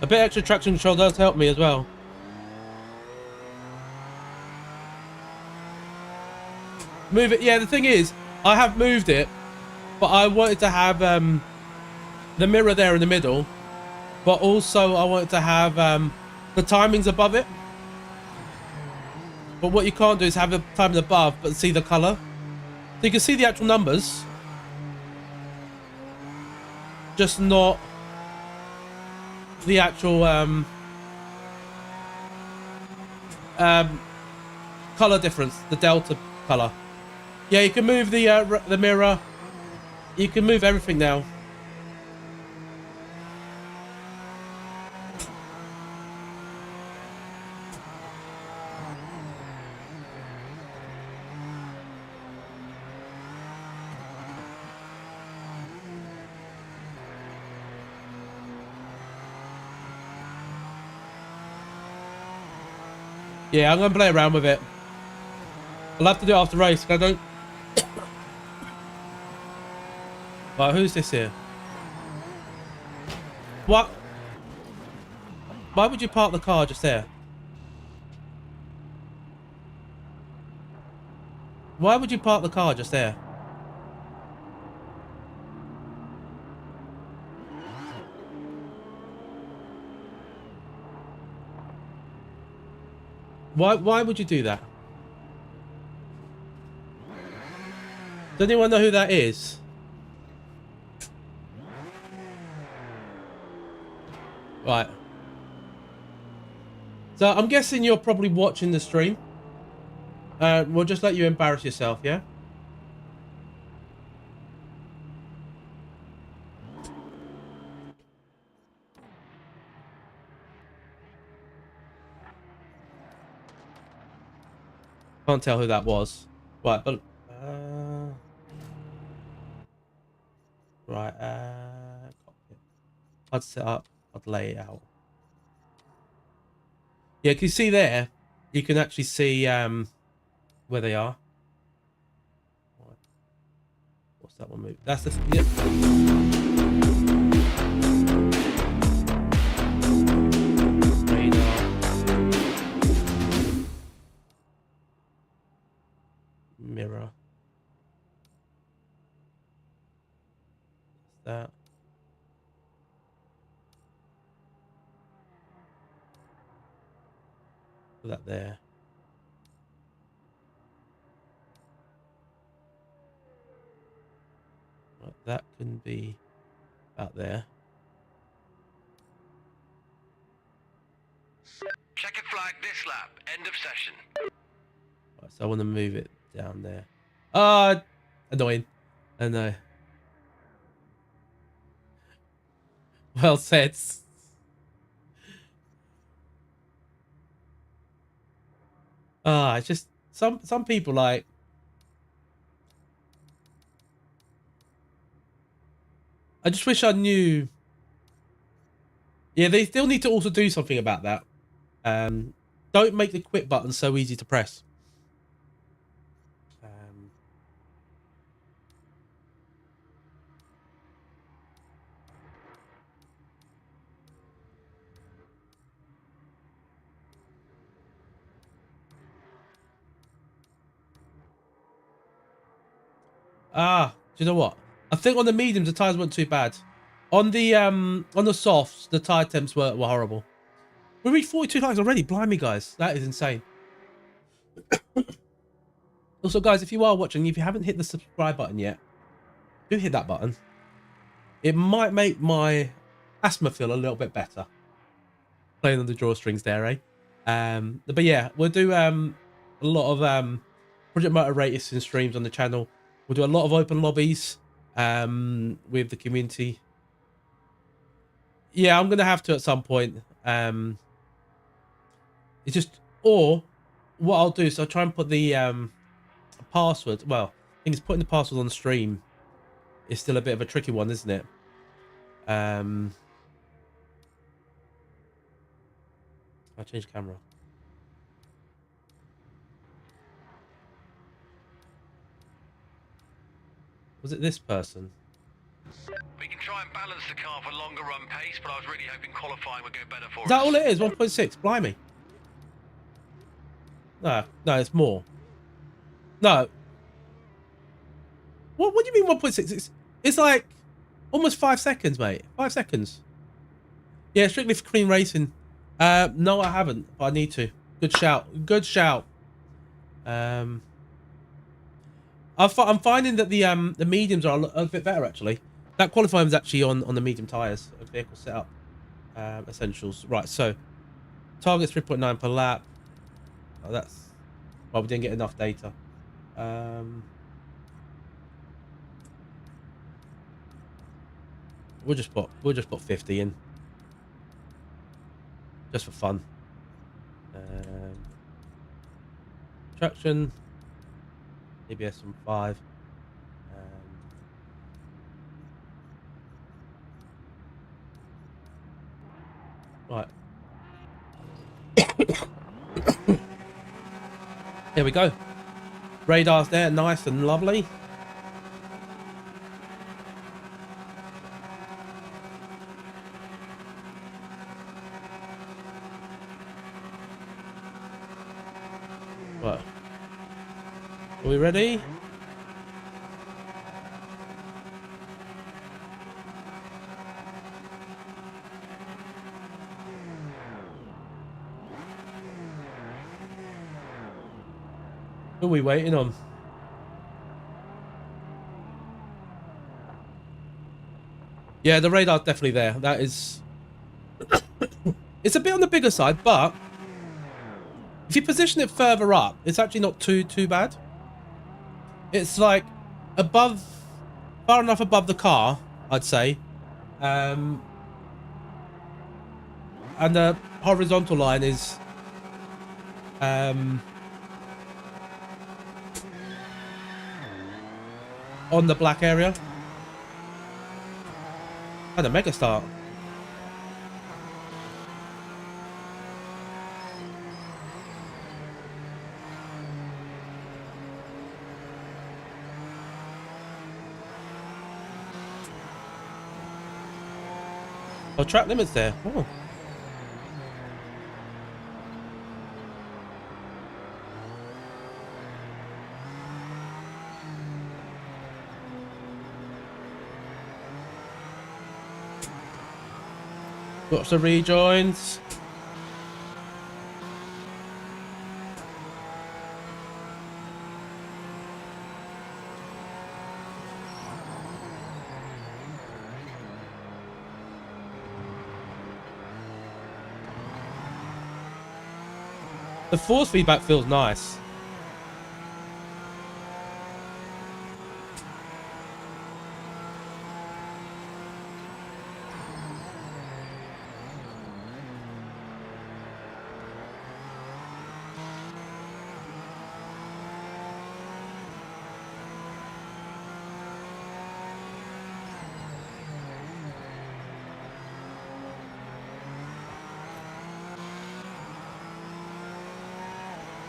a bit extra traction control does help me as well. Move it. Yeah, the thing is, I have moved it, but I wanted to have the mirror there in the middle, but also I wanted to have the timings above it. But what you can't do is have the timings above, but see the color. So you can see the actual numbers, just not the actual color difference, the delta color. Yeah, you can move the mirror. You can move everything now. Yeah, I'm gonna play around with it. I'll have to do it after race. I don't. Right, who's this here? What? Why would you park the car just there? Why would you park the car just there? Why would you do that? Does anyone know who that is? Right. So I'm guessing you're probably watching the stream. We'll just let you embarrass yourself, yeah? Can't tell who that was. Right, but right, cockpit. I'd set up, I'd lay it out. Yeah, can you see there? You can actually see where they are. Right. What's that one move? That's the yep. Radar. Mirror. That. Put that there. Right, that can be out there. Checker flag this lap. End of session. Right, so I want to move it down there. Ah, annoying. I know. Well said. Ah, it's just some people like. I just wish I knew. Yeah, they still need to also do something about that. Don't make the quit button so easy to press. Do you know what? I think on the mediums the tires weren't too bad. On the softs, the tire temps were horrible. We reached 42 likes already. Blimey, guys, that is insane. Also, guys, if you are watching, if you haven't hit the subscribe button yet, do hit that button. It might make my asthma feel a little bit better. Playing on the drawstrings there, eh? But yeah, we'll do a lot of Project Motor racing streams on the channel. We'll do a lot of open lobbies with the community. Yeah, I'm gonna have to at some point. It's just, or what I'll do is I'll try and put the password. Well, I think it's putting the password on the stream is still a bit of a tricky one, isn't it? I'll change camera. Was it this person? We can try and balance the car for longer run pace, but I was really hoping qualifying would go better for us. Is that all it is? 1.6. Blimey. No, it's more. No. What do you mean 1.6? It's like almost 5 seconds, mate. 5 seconds. Yeah, strictly for clean racing. No, I haven't, but I need to. Good shout. Good shout. I'm finding that the mediums are a bit better actually. That qualifying was actually on the medium tires. Vehicle setup essentials. Right, so target 3.9 per lap. Oh, that's well, we didn't get enough data. We'll just put 50 in, just for fun. Traction, ABS on 5. Right. Here we go. Radar's there, nice and lovely. Right. Are we ready? Who are we waiting on? Yeah, the radar's definitely there. That is... It's a bit on the bigger side, but if you position it further up, it's actually not too bad. It's like above, far enough above the car, I'd say. And the horizontal line is on the black area. And a mega start. Oh, track limits there. Oh. Got some rejoins. The force feedback feels nice.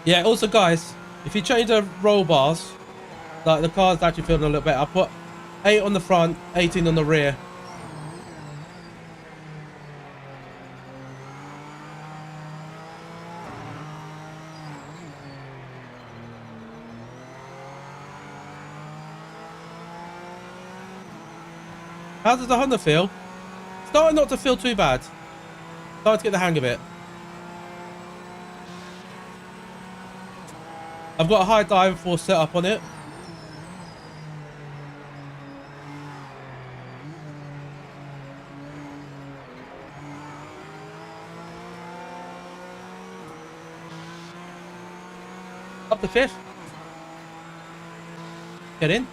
Yeah, also guys, if you change the roll bars, like the car's actually feeling a little better. I put 8 on the front, 18 on the rear. How does the Honda feel? Starting not to feel too bad. Starting to get the hang of it. I've got a high dive force set up on it. Up to 5th. Get in.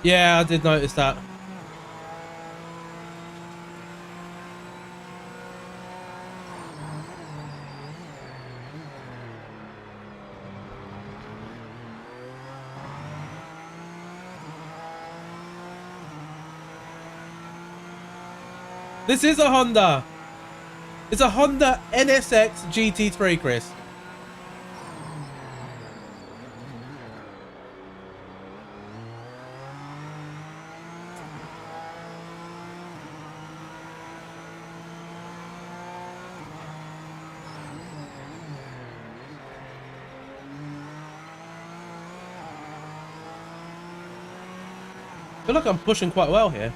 Yeah, I did notice that. This is a Honda. It's a Honda NSX GT3, Chris. I feel like I'm pushing quite well here.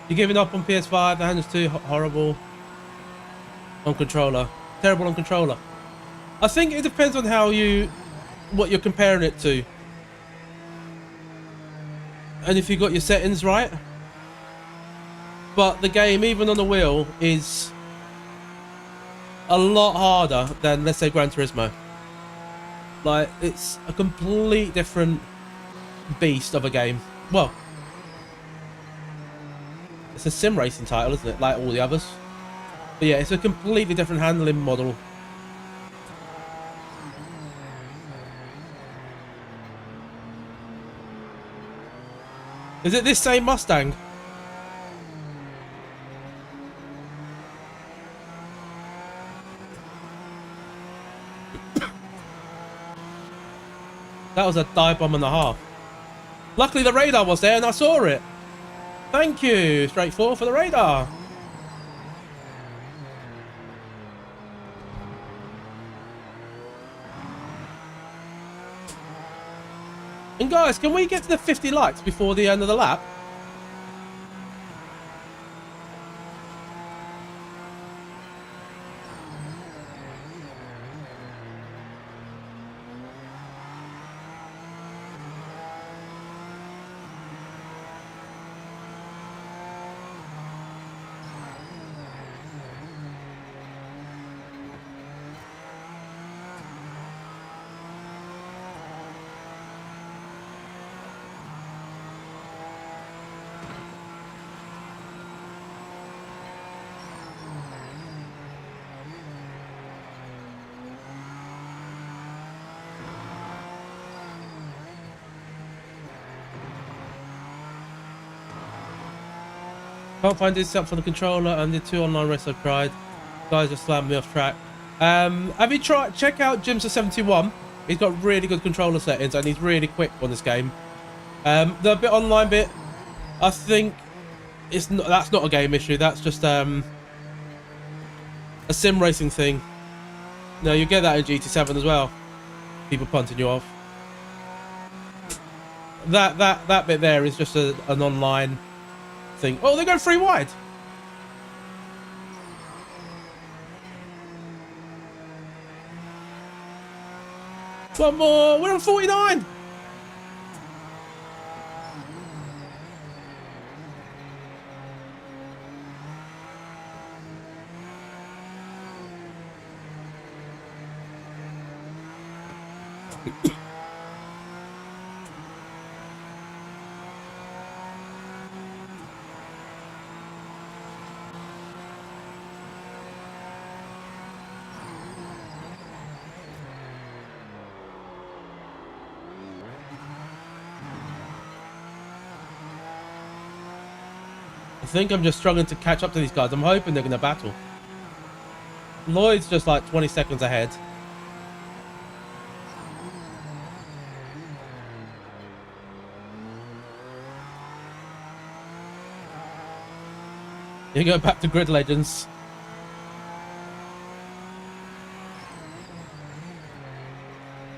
You're giving up on PS5, the handle's too horrible on controller. Terrible on controller. I think it depends on what you're comparing it to. And if you got your settings right. But the game, even on the wheel, is a lot harder than, let's say, Gran Turismo. Like, it's a complete different beast of a game. Well, it's a sim racing title, isn't it? Like all the others. But yeah, it's a completely different handling model. Is it this same Mustang? That was a dive bomb and a half. Luckily the radar was there and I saw it. Thank you, Straight4 for the radar. And guys, can we get to the 50 likes before the end of the lap? Can't find this up for the controller and the 2 online races I've tried. Guys just slammed me off track. Have you tried? Check out Jim's 71. He's got really good controller settings and he's really quick on this game. The bit online bit, I think it's not. That's not a game issue. That's just a sim racing thing. No, you get that in GT7 as well. People punting you off. That bit there is just an online thing. Oh, they're going 3 wide. One more. We're on 49. I think I'm just struggling to catch up to these guys. I'm hoping they're going to battle. Lloyd's just like 20 seconds ahead. You go back to Grid Legends.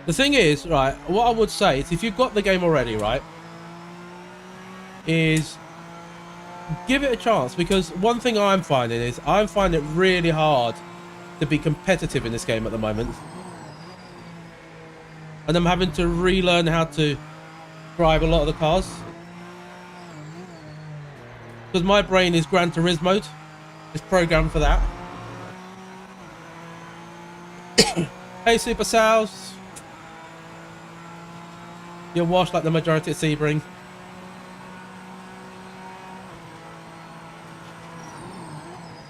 The thing is, right, what I would say is if you've got the game already, right, is give it a chance, because one thing I'm finding is I'm finding it really hard to be competitive in this game at the moment. And I'm having to relearn how to drive a lot of the cars. Because my brain is Gran Turismo. It's programmed for that. Hey, Super Sals. You're washed like the majority at Sebring.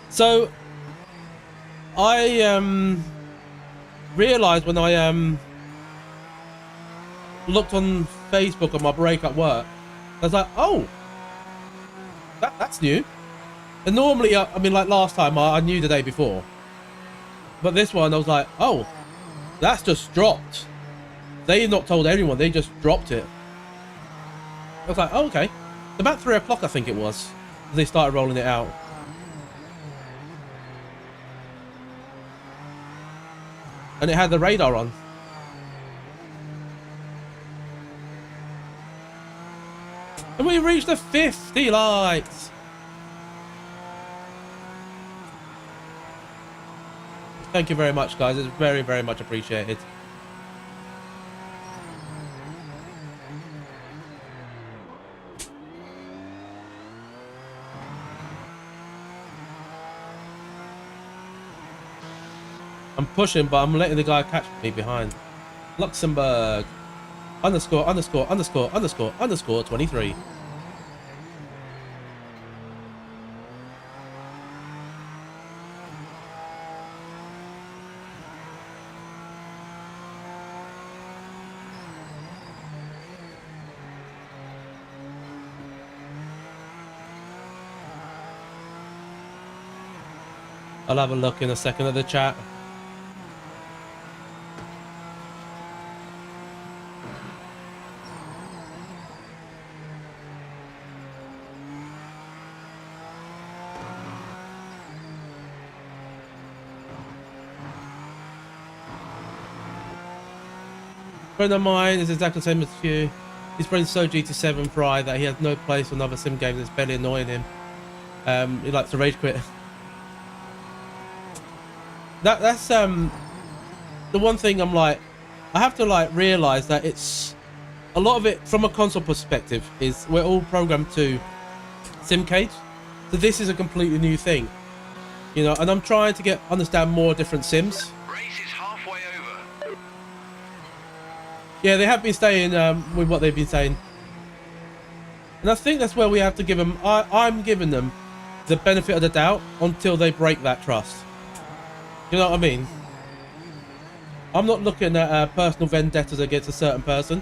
So, I realised when I looked on Facebook on my break at work, I was like, oh, that's new. And normally, I mean, like last time, I knew the day before. But this one, I was like, oh, that's just dropped. They've not told anyone, they just dropped it. I was like, oh, okay. About 3 o'clock, I think it was, they started rolling it out. And it had the radar on. And we reached the 50 likes. Thank you very much, guys. It's very, very much appreciated. I'm pushing, but I'm letting the guy catch me behind. Luxembourg. Underscore, underscore, underscore, underscore, underscore 23. I'll have a look in a second at the chat. Friend of mine is exactly the same as you. His friends so GT7 Fry that he has no place on other sim games. It's barely annoying him. He likes to rage quit. That's the one thing I'm like, I have to like realize that it's a lot of it from a console perspective is we're all programmed to SimCage, so this is a completely new thing, you know. And I'm trying to understand more different sims. Race is halfway over. Yeah, they have been staying with what they've been saying, and I think that's where we have to give them. I'm giving them the benefit of the doubt until they break that trust. You know what I mean? I'm not looking at personal vendettas against a certain person.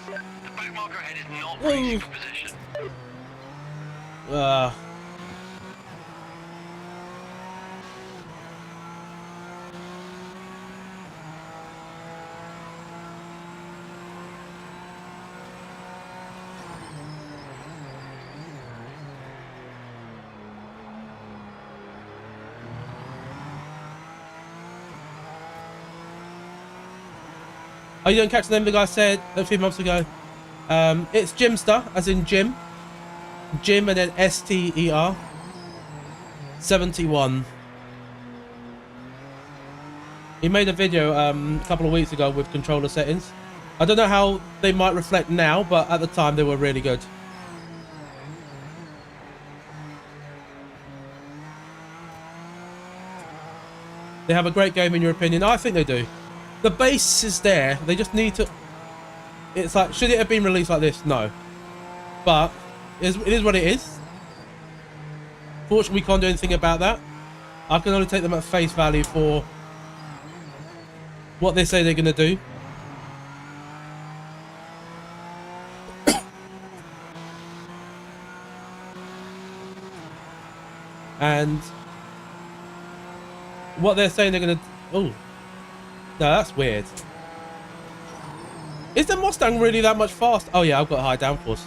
The back marker ahead is not racing for position. Oh, you don't catch the name the guy said a few months ago? It's Jimster, as in Jim. Jim and then STER. 71. He made a video a couple of weeks ago with controller settings. I don't know how they might reflect now, but at the time they were really good. They have a great game in your opinion? I think they do. The base is there. They just need to... It's like, should it have been released like this? No. But it is what it is. Fortunately, we can't do anything about that. I can only take them at face value for what they say they're going to do. And what they're saying they're going to... Oh. No, that's weird. Is the Mustang really that much fast? Oh yeah, I've got high downforce.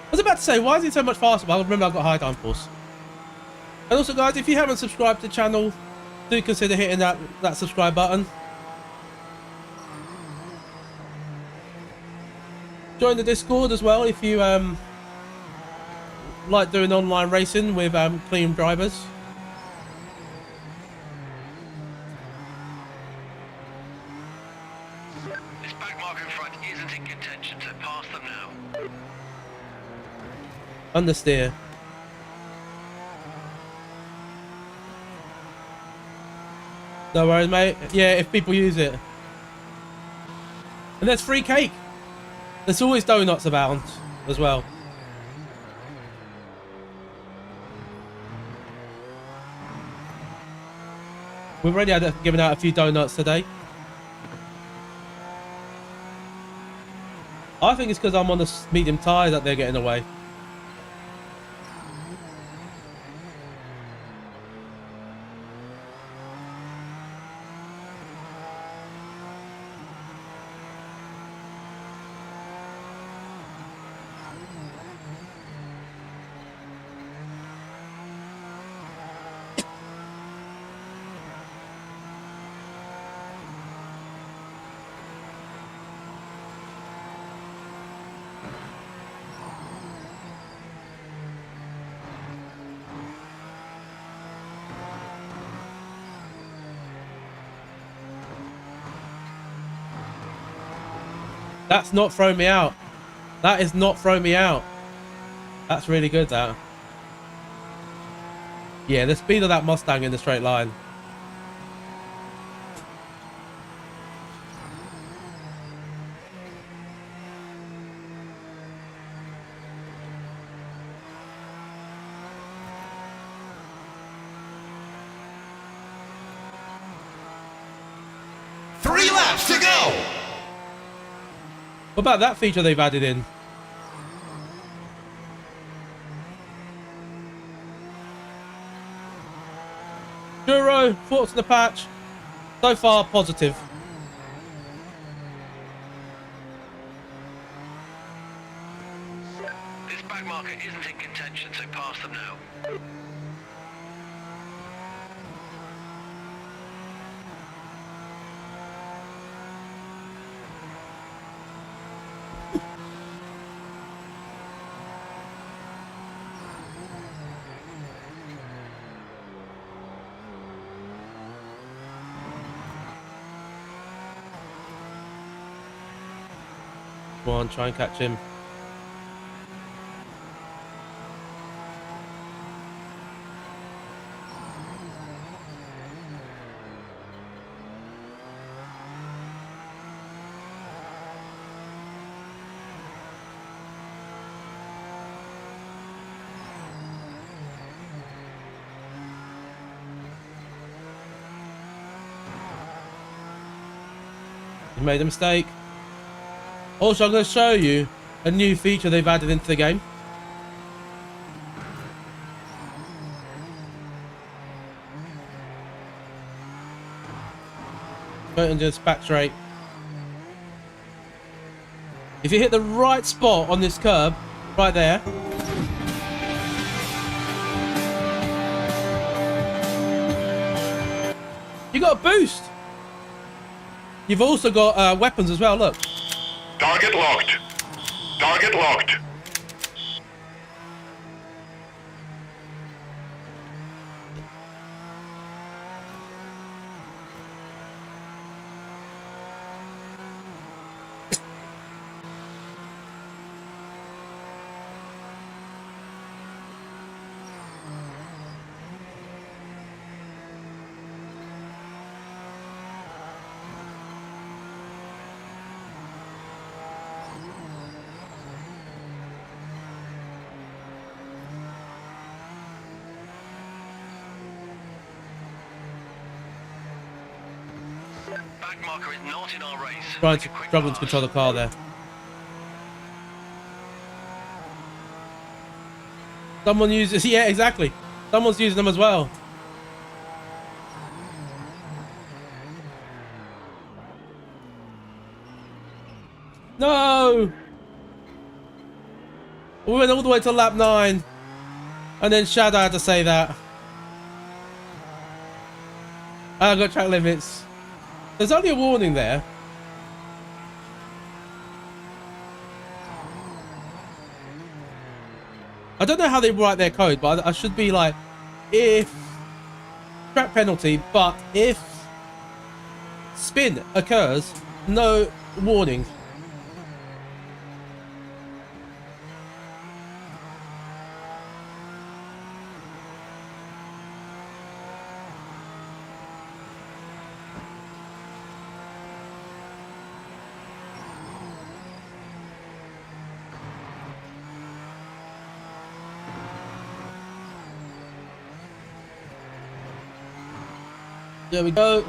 I was about to say, why is it so much faster? But I remember I've got high downforce. And also, guys, if you haven't subscribed to the channel, do consider hitting that subscribe button. Join the Discord as well if you like doing online racing with clean drivers. This back marker in front isn't in contention, so pass them now. Understeer. No worries, mate. Yeah, if people use it. And there's free cake. There's always donuts about as well. We've already given out a few donuts today. I think it's because I'm on the medium tyre that they're getting away. That's not throwing me out. That is not throwing me out. That's really good, that. Yeah, the speed of that Mustang in the straight line. To go. What about that feature they've added in? Duro, thoughts on the patch? So far, positive. This back marker isn't in contention, so pass them now. Come on, try and catch him. You made a mistake. Also, I'm going to show you a new feature they've added into the game. Go and just back straight. If you hit the right spot on this curb, right there, you got a boost. You've also got weapons as well, look. Target locked. Target locked. Back marker is not in our race. Struggling to control the car there. Someone uses, yeah, exactly. Someone's using them as well. No! We went all the way to lap 9. And then Shadow had to say that. I got track limits. There's only a warning there. I don't know how they write their code, but I should be like, if track penalty, but if spin occurs, no warning. There we go.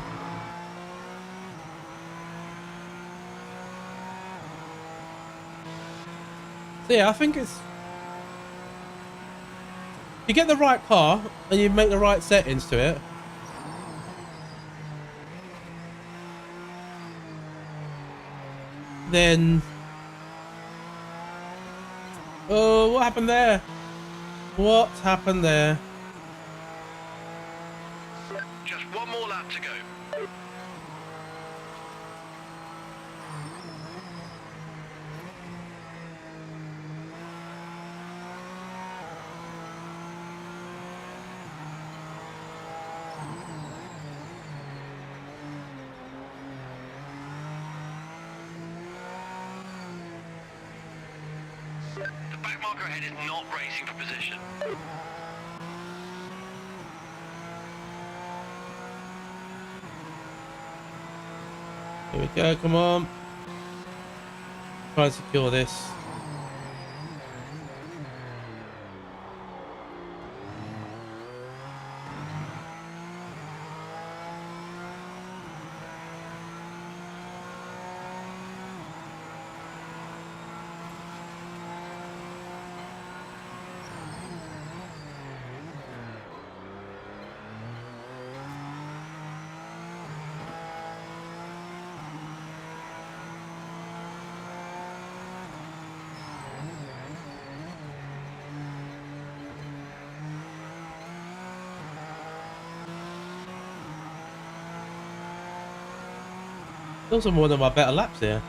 So yeah, I think it's... You get the right car and you make the right settings to it. Then... Oh, what happened there? What happened there? Just one more lap to go. The back marker ahead is not racing for position. Here we go, come on. Try and secure this. Those are one of my better laps here.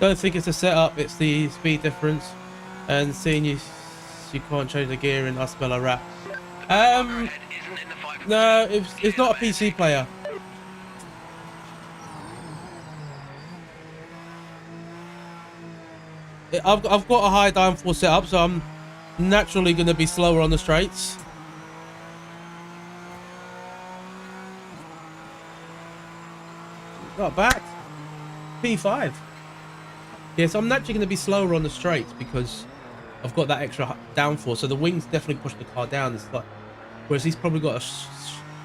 Don't think it's the setup, it's the speed difference. And seeing you can't change the gear and I smell a rat. No, it's not a PC player. I've got a high downforce setup, so I'm naturally going to be slower on the straights. Not bad. P5. Yeah, so I'm naturally going to be slower on the straights because I've got that extra downforce. So the wings definitely push the car down. It's like, whereas he's probably got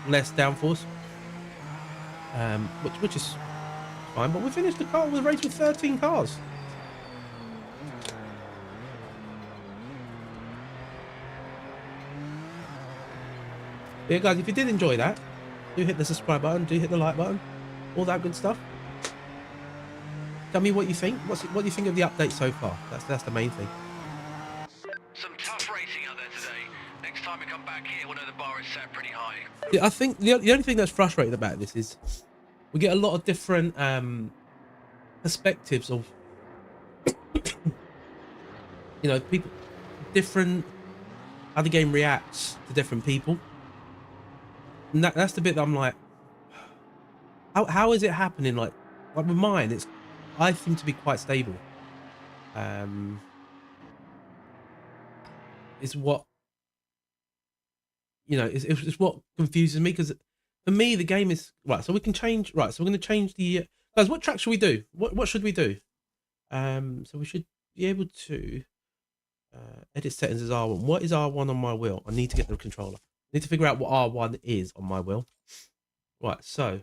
less downforce, which is fine. But we finished the race with 13 cars. Yeah, guys, if you did enjoy that, do hit the subscribe button, do hit the like button, all that good stuff. Tell me what you think. What do you think of the update so far? That's the main thing. Some tough racing out there today. Next time we come back here, we'll know the bar is set pretty high. Yeah, I think the only thing that's frustrating about this is we get a lot of different perspectives of people, different how the game reacts to different people. And that's the bit that I'm like, how is it happening? Like with mine, I seem to be quite stable. Is what it's what confuses me, because for me the game is right. So we can change, right? So we're going to change the guys. What track should we do? What should we do? So we should be able to edit settings as R1. What is R1 on my wheel? I need to get the controller. I need to figure out what R1 is on my wheel. Right, so.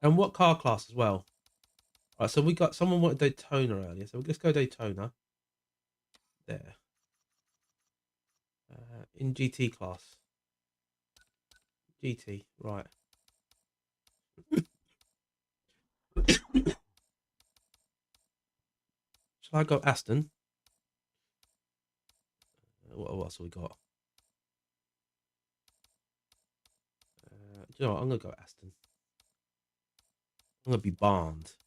And what car class as well? Right, so we got someone wanted Daytona earlier. So let's go Daytona. There. In GT class. GT, right. Shall I go Aston? What else have we got? Do you know what? I'm going to go Aston. I'm going to be Barnes.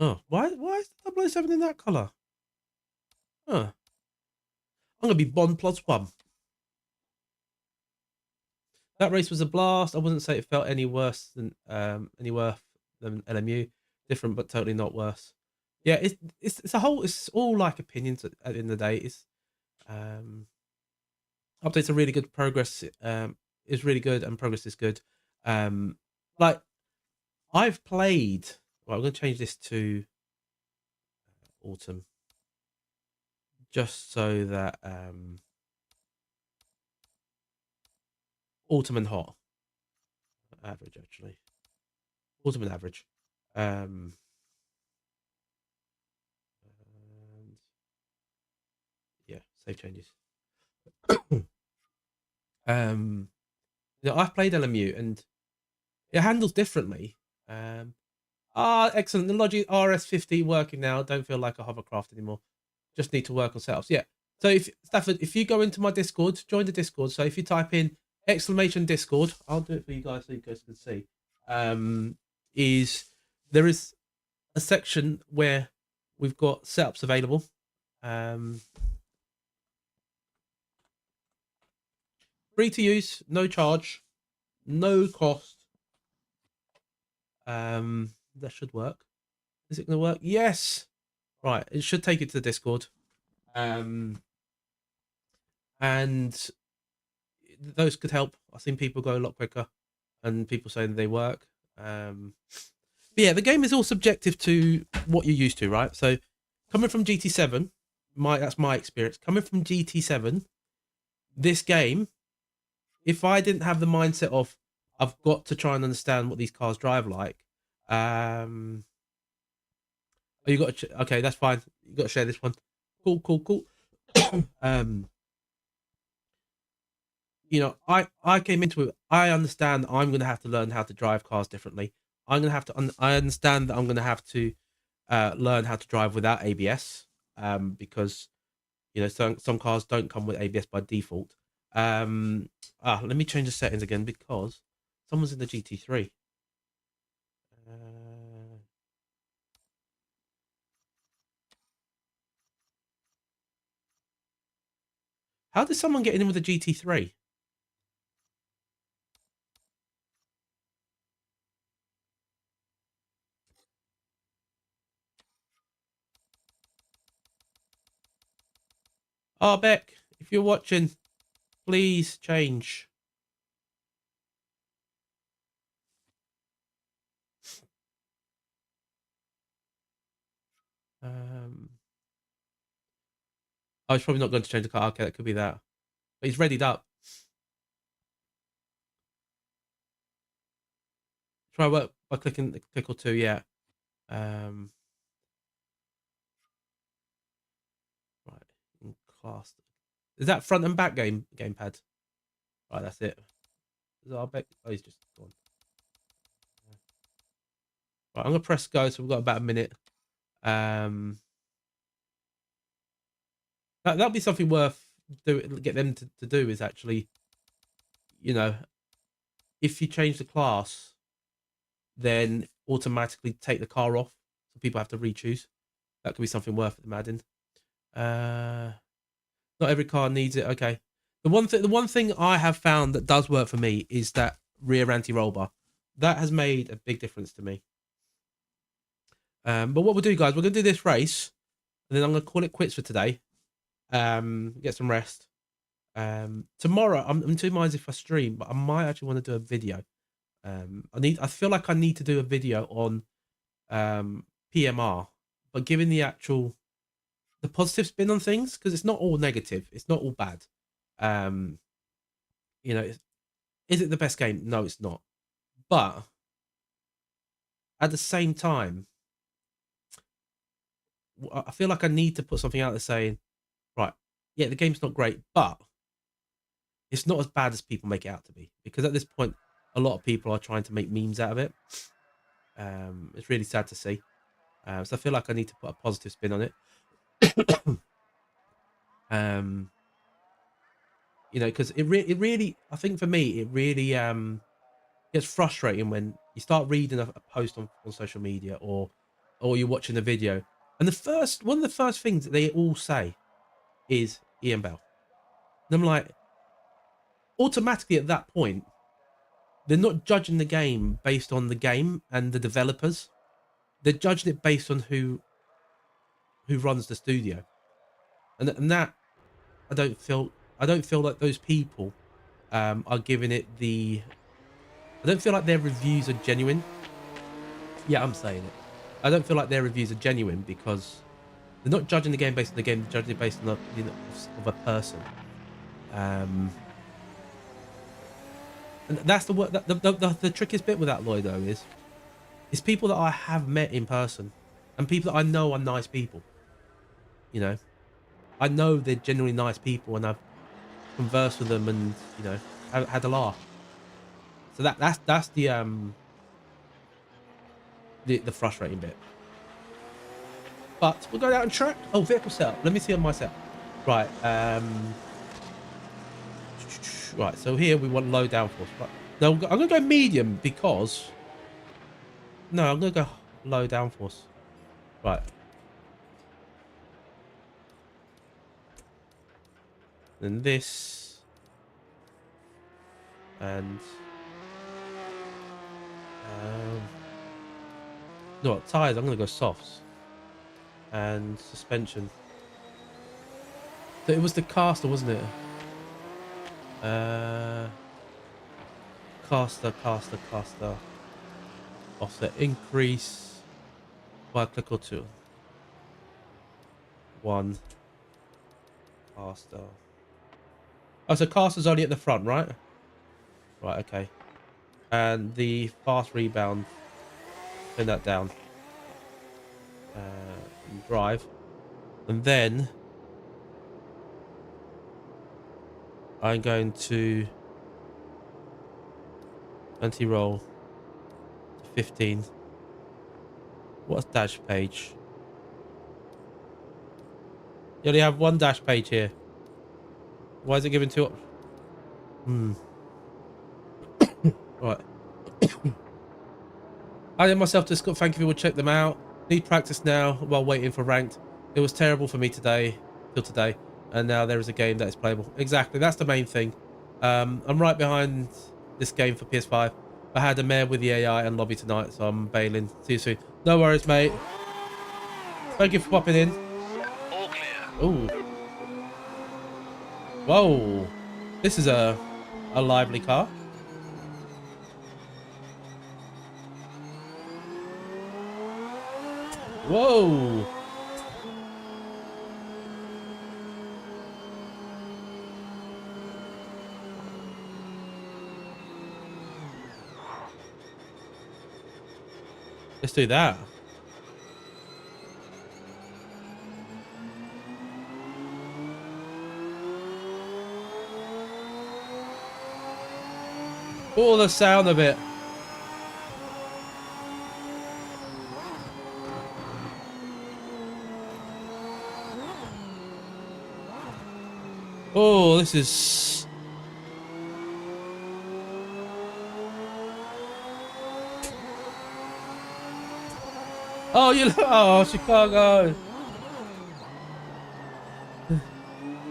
Oh, why is the 007 in that colour? Huh. I'm going to be Bond +1. That race was a blast. I wouldn't say it felt any worse than LMU. Different, but totally not worse. Yeah, it's all like opinions at the end of the day. It's updates are really good. Progress is really good, and progress is good. Like I've played. Well, I'm going to change this to autumn, just so that autumn and hot, average actually, autumn and average. And yeah, save changes. I've played LMU and it handles differently. Excellent. The Logi RS50 working now. Don't feel like a hovercraft anymore. Just need to work on setups. Yeah. So if Stafford, if you go into my Discord, join the Discord. So if you type in !Discord, I'll do it for you guys so you guys can see. There is a section where we've got setups available. Free to use, no charge, no cost. That should work. Is it going to work? Yes. Right. It should take you to the Discord. And those could help. I've seen people go a lot quicker, and people saying they work. But yeah, the game is all subjective to what you're used to, right? So, coming from GT7, that's my experience. Coming from GT7, this game, if I didn't have the mindset of I've got to try and understand what these cars drive like, you got to, okay, that's fine. You got to share this one. Cool. I came into it. I understand I'm going to have to learn how to drive cars differently. I'm going to have to. I understand that I'm going to have to learn how to drive without ABS, because some cars don't come with ABS by default. Let me change the settings again because someone's in the GT3. How did someone get in with a GT3? Oh, Beck, if you're watching, please change. Oh, he's probably not going to change the car. Okay, that could be that. But he's readied up. Try work by clicking click or two, yeah. Right. In class. Is that front and back gamepad? Right, that's it. Is that our Beck? Oh, he's just gone. Right, I'm gonna press go, so we've got about a minute. That'll be something worth get them to do is actually, you know, if you change the class, then automatically take the car off, so people have to re-choose. That could be something worth them adding. Not every car needs it. Okay. The one thing I have found that does work for me is that rear anti-roll bar. That has made a big difference to me. But what we'll do, guys, we're gonna do this race, and then I'm gonna call it quits for today. Get some rest. Tomorrow I'm in two minds if I stream, but I might actually want to do a video. I feel like I need to do a video on PMR, but giving the positive spin on things, because it's not all negative, it's not all bad. You know, is it the best game? No, it's not. But at the same time, I feel like I need to put something out there saying, right, yeah, the game's not great, but it's not as bad as people make it out to be. Because at this point, a lot of people are trying to make memes out of it. It's really sad to see. So I feel like I need to put a positive spin on it. You know, because it really, I think for me, it really gets frustrating when you start reading a post on social media or you're watching a video, and one of the first things that they all say is Ian Bell. And I'm like, automatically at that point, they're not judging the game based on the game and the developers. They're judging it based on who runs the studio, and that I don't feel like those people are giving it the. I don't feel like their reviews are genuine. Yeah, I'm saying it. I don't feel like their reviews are genuine because they're not judging the game based on the game, they're judging it based on the opinion of a person. And that's the trickiest bit with that, Lloyd, though, is people that I have met in person and people that I know are nice people. You know, I know they're genuinely nice people, and I've conversed with them and, you know, had a laugh. So that's the frustrating bit. But we'll go out and track. Oh, vehicle setup. Let me see on my setup. Right. Right. So here we want low downforce. Right. No, I'm gonna go medium because. No, I'm gonna go low downforce. Right. Then this. And. No, tires. I'm gonna go softs. And suspension. So it was the caster, wasn't it? Caster. Offset increase by a click or two. One. Caster. Oh, so caster's only at the front, right? Right, okay. And the fast rebound, turn that down. Drive. And then I'm going to anti-roll 15. What's dash page? You only have one dash page here. Why is it given two? Right. I did myself to Scott. Thank you for check them out. Need practice now while waiting for ranked. It was terrible for me today. Till today. and now there is a game that is playable. Exactly, that's the main thing. I'm right behind this game for PS5. I had a mare with the AI and lobby tonight, so I'm bailing. See you soon. No worries, mate. Thank you for popping in. All clear. Ooh. Whoa. This is a lively car. Whoa. Let's do that. Oh, the sound of it. Oh, this is... Oh, you... Oh, Chicago.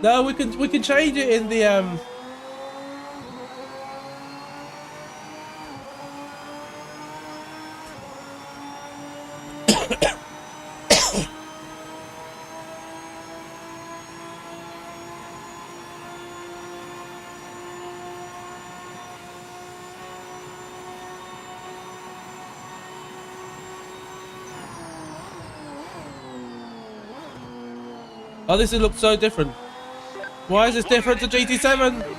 No, we can change it in the... Oh, this looks so different. Why is this different to GT7?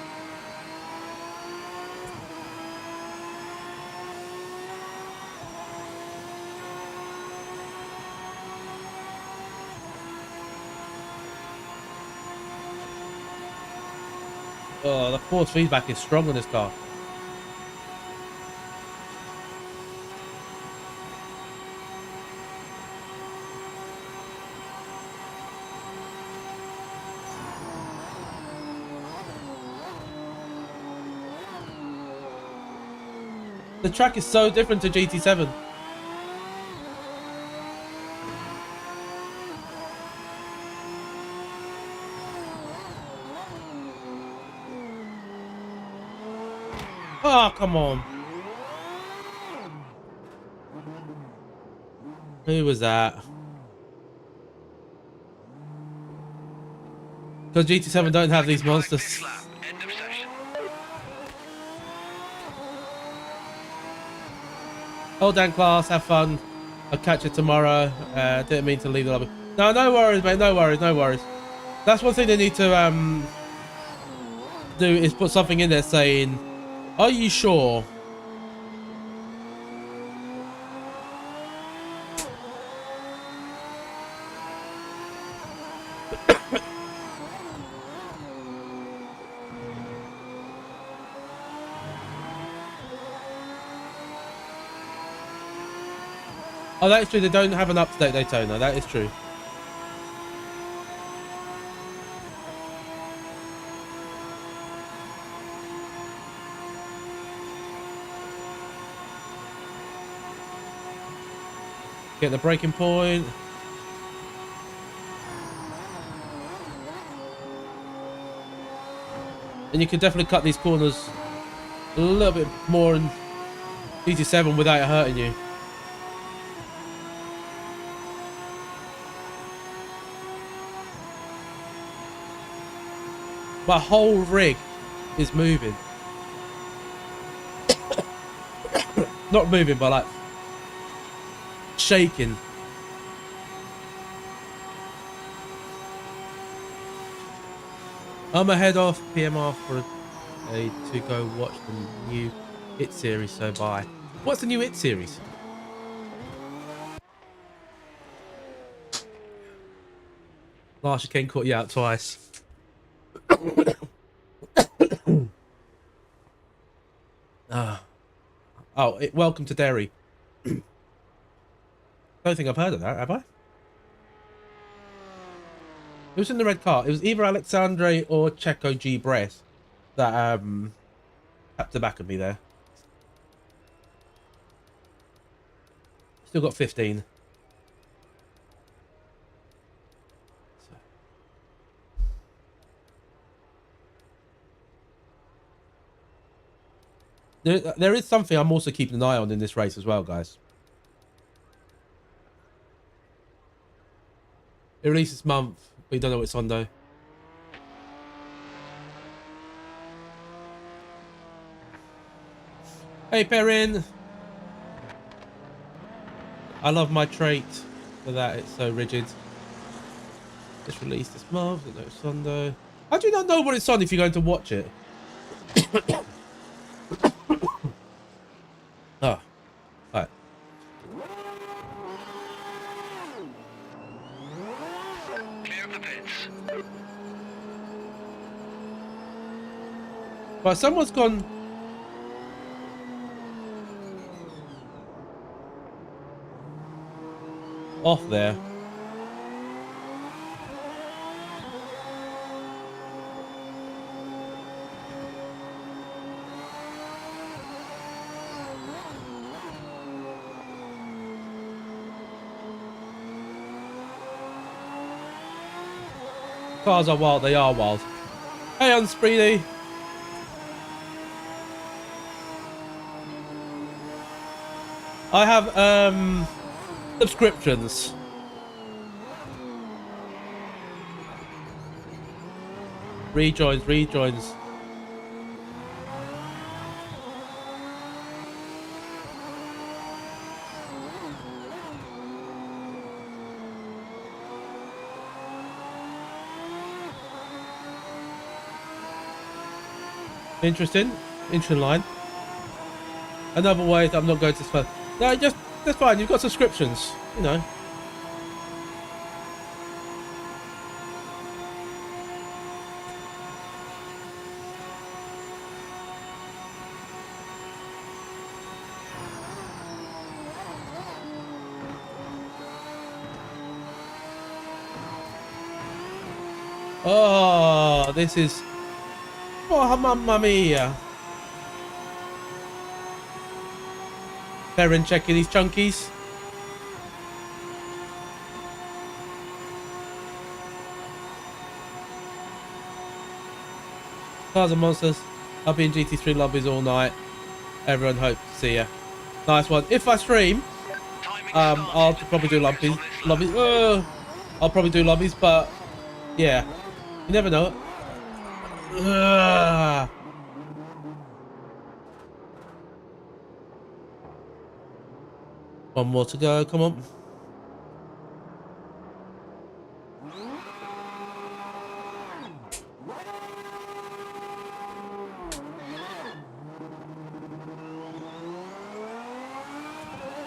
Oh, the force feedback is strong on this car. The track is so different to GT7. Oh, come on. Who was that? Because GT7 don't have these monsters. End of session. Hold down, class. Have fun. I'll catch you tomorrow. Didn't mean to leave the lobby. No, no worries, mate. No worries. No worries. That's one thing they need to do is put something in there saying, "Are you sure?" Oh, that is true. They don't have an up-to-date Daytona. That is true. Get the braking point. And you can definitely cut these corners a little bit more in GT7 without it hurting you. My whole rig is moving. Not moving, but like shaking. I'm ahead of PMR for a to go watch the new It series, so bye. What's the new It series? Marsha Ken caught you out twice. Welcome to Derry. Don't think I've heard of that, have I? It was in the red car. It was either Alexandre or Checo G Bress that tapped the back of me there. Still got 15. There is something I'm also keeping an eye on in this race as well, guys. It releases this month, but you don't know what it's on though. Hey, Perrin. I love my trait for that. It's so rigid. It's released this month. Don't know it's on though. How do you not know what it's on if you're going to watch it? Ah, right. Clear of the pits. Right, someone's gone. Off there. Cars are wild. They are wild. Hey, Unspreedy. I have subscriptions. Rejoins. Interesting line. Another way that I'm not going to spend. No, that's fine. You've got subscriptions, you know. Oh, this is. Oh, mamma mia. Perrin checking these chunkies. Cars and monsters. I'll be in GT3 lobbies all night. Everyone hopes to see ya. Nice one. If I stream, I'll probably do lobbies. I'll probably do lobbies, but yeah, you never know. One more to go. Come on.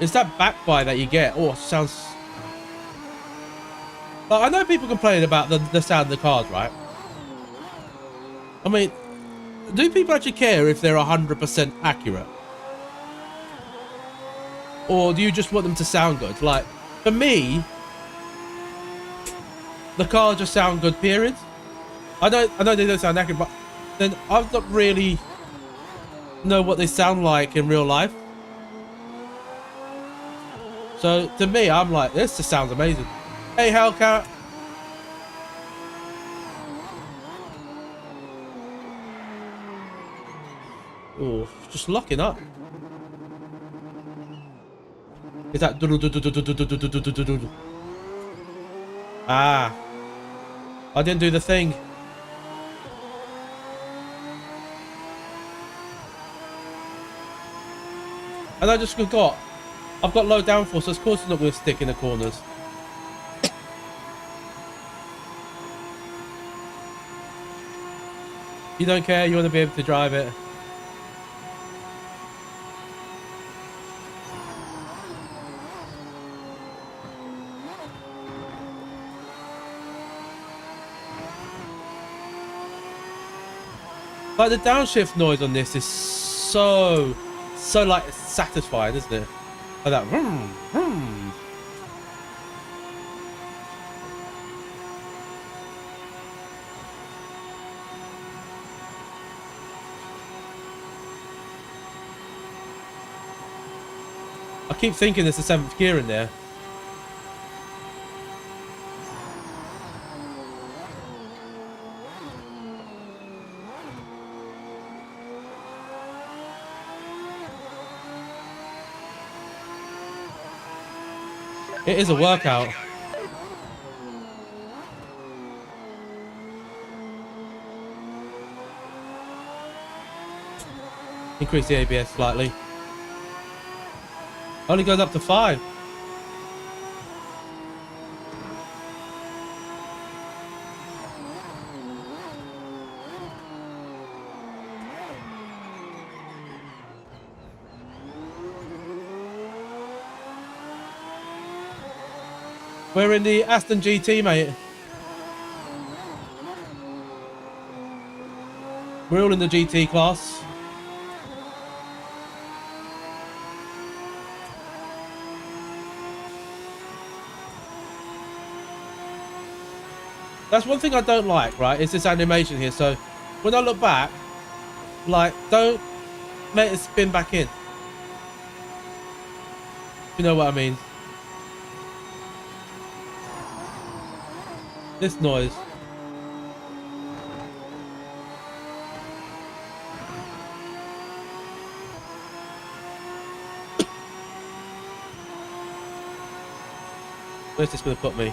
It's that backfire that you get. Oh, it sounds. But I know people complain about the sound of the cars, right? I mean, do people actually care if they're 100% accurate? Or do you just want them to sound good? Like, for me, the cars just sound good, period. I know they don't sound accurate, but then I don't really know what they sound like in real life. So, to me, I'm like, this just sounds amazing. Hey, Hellcat. Oh, just locking up. Is that ah, I didn't do the thing. And I just forgot. I've got low downforce, so of course it's not going to stick in the corners. You don't care, you want to be able to drive it. Like the downshift noise on this is so like satisfying, isn't it? Like that. Vroom, vroom. I keep thinking there's a 7th gear in there. It is a 5 minutes to workout. go. Increase the ABS slightly. Only goes up to 5. We're in the Aston GT, mate. We're all in the GT class. That's one thing I don't like, right? Is this animation here. So when I look back, like, don't let it spin back in. You know what I mean? This noise. Where's this going to put me?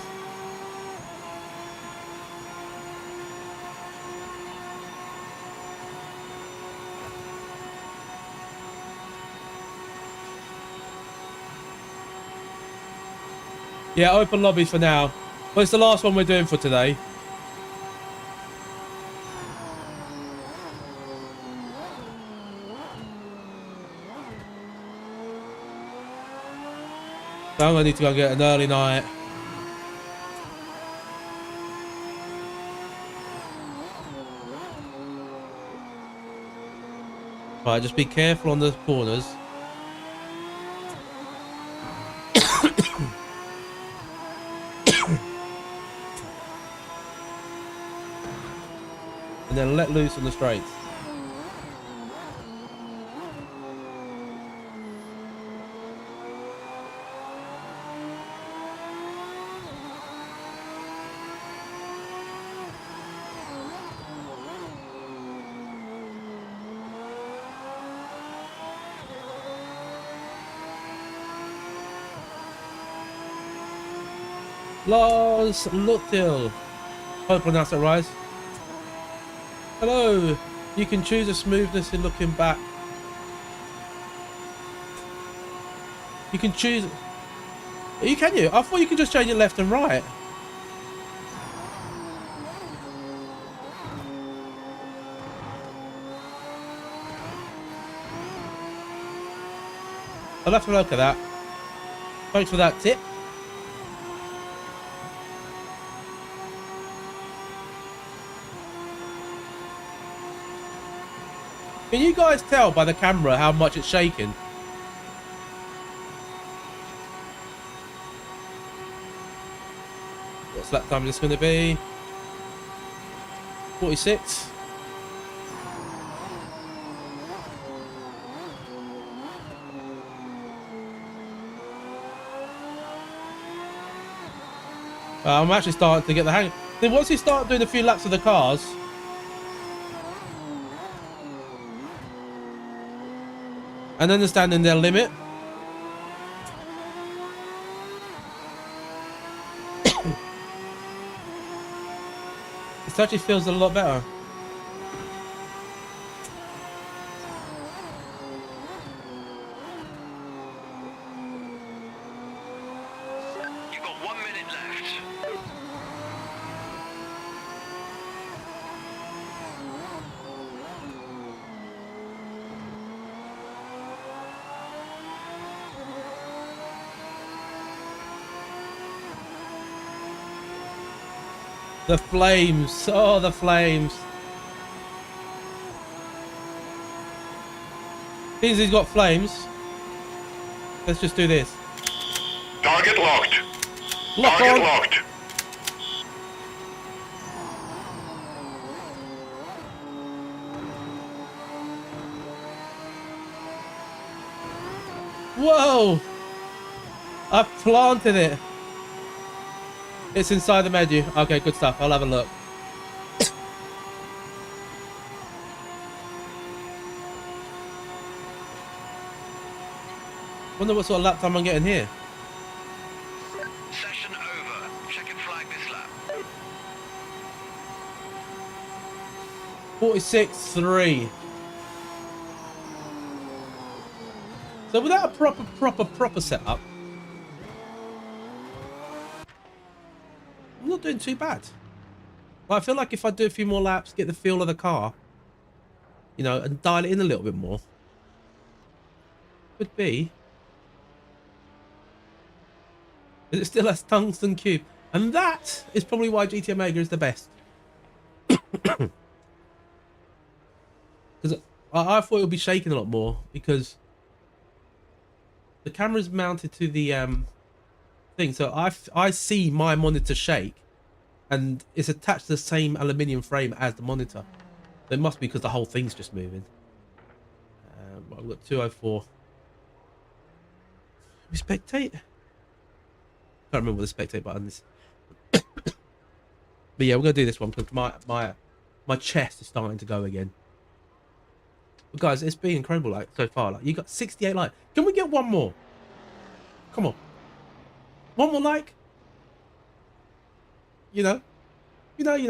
Yeah, open lobbies for now. Well, it's the last one we're doing for today. So I'm going to need to go and get an early night. Right, just be careful on the corners. And then let loose on the straights. Lars Luttil. Hope I pronounced that right. Hello. You can choose a smoothness in looking back. You can choose. Can you? I thought you could just change it left and right. I'll have to look at that. Thanks for that tip. Can you guys tell by the camera how much it's shaking? What's that time this going to be? 46. I'm actually starting to get the hang. Then once you start doing a few laps of the cars, and understanding their limit, it actually feels a lot better. You've got 1 minute left. The flames. Oh, the flames. Since he's got flames, let's just do this. Target locked. Lock Target on. locked. Whoa! I've planted it. It's inside the menu. Okay, good stuff. I'll have a look. Wonder what sort of lap time I'm getting here. 46.3. So without a proper setup, I'm not doing too bad. But I feel like if I do a few more laps, get the feel of the car, you know, and dial it in a little bit more, could be. It still has tungsten cube, and that is probably why GT Omega is the best. Because I thought it would be shaking a lot more because the camera's mounted to the thing, so I see my monitor shake, and it's attached to the same aluminium frame as the monitor. So it must be because the whole thing's just moving. I've got 204. We spectate. Can't remember what the spectate button is. But yeah, we're gonna do this one because my chest is starting to go again. But guys, it's been incredible, like, so far. Like, you got 68 likes. Can we get one more? Come on. One more like? You know? You know. Here's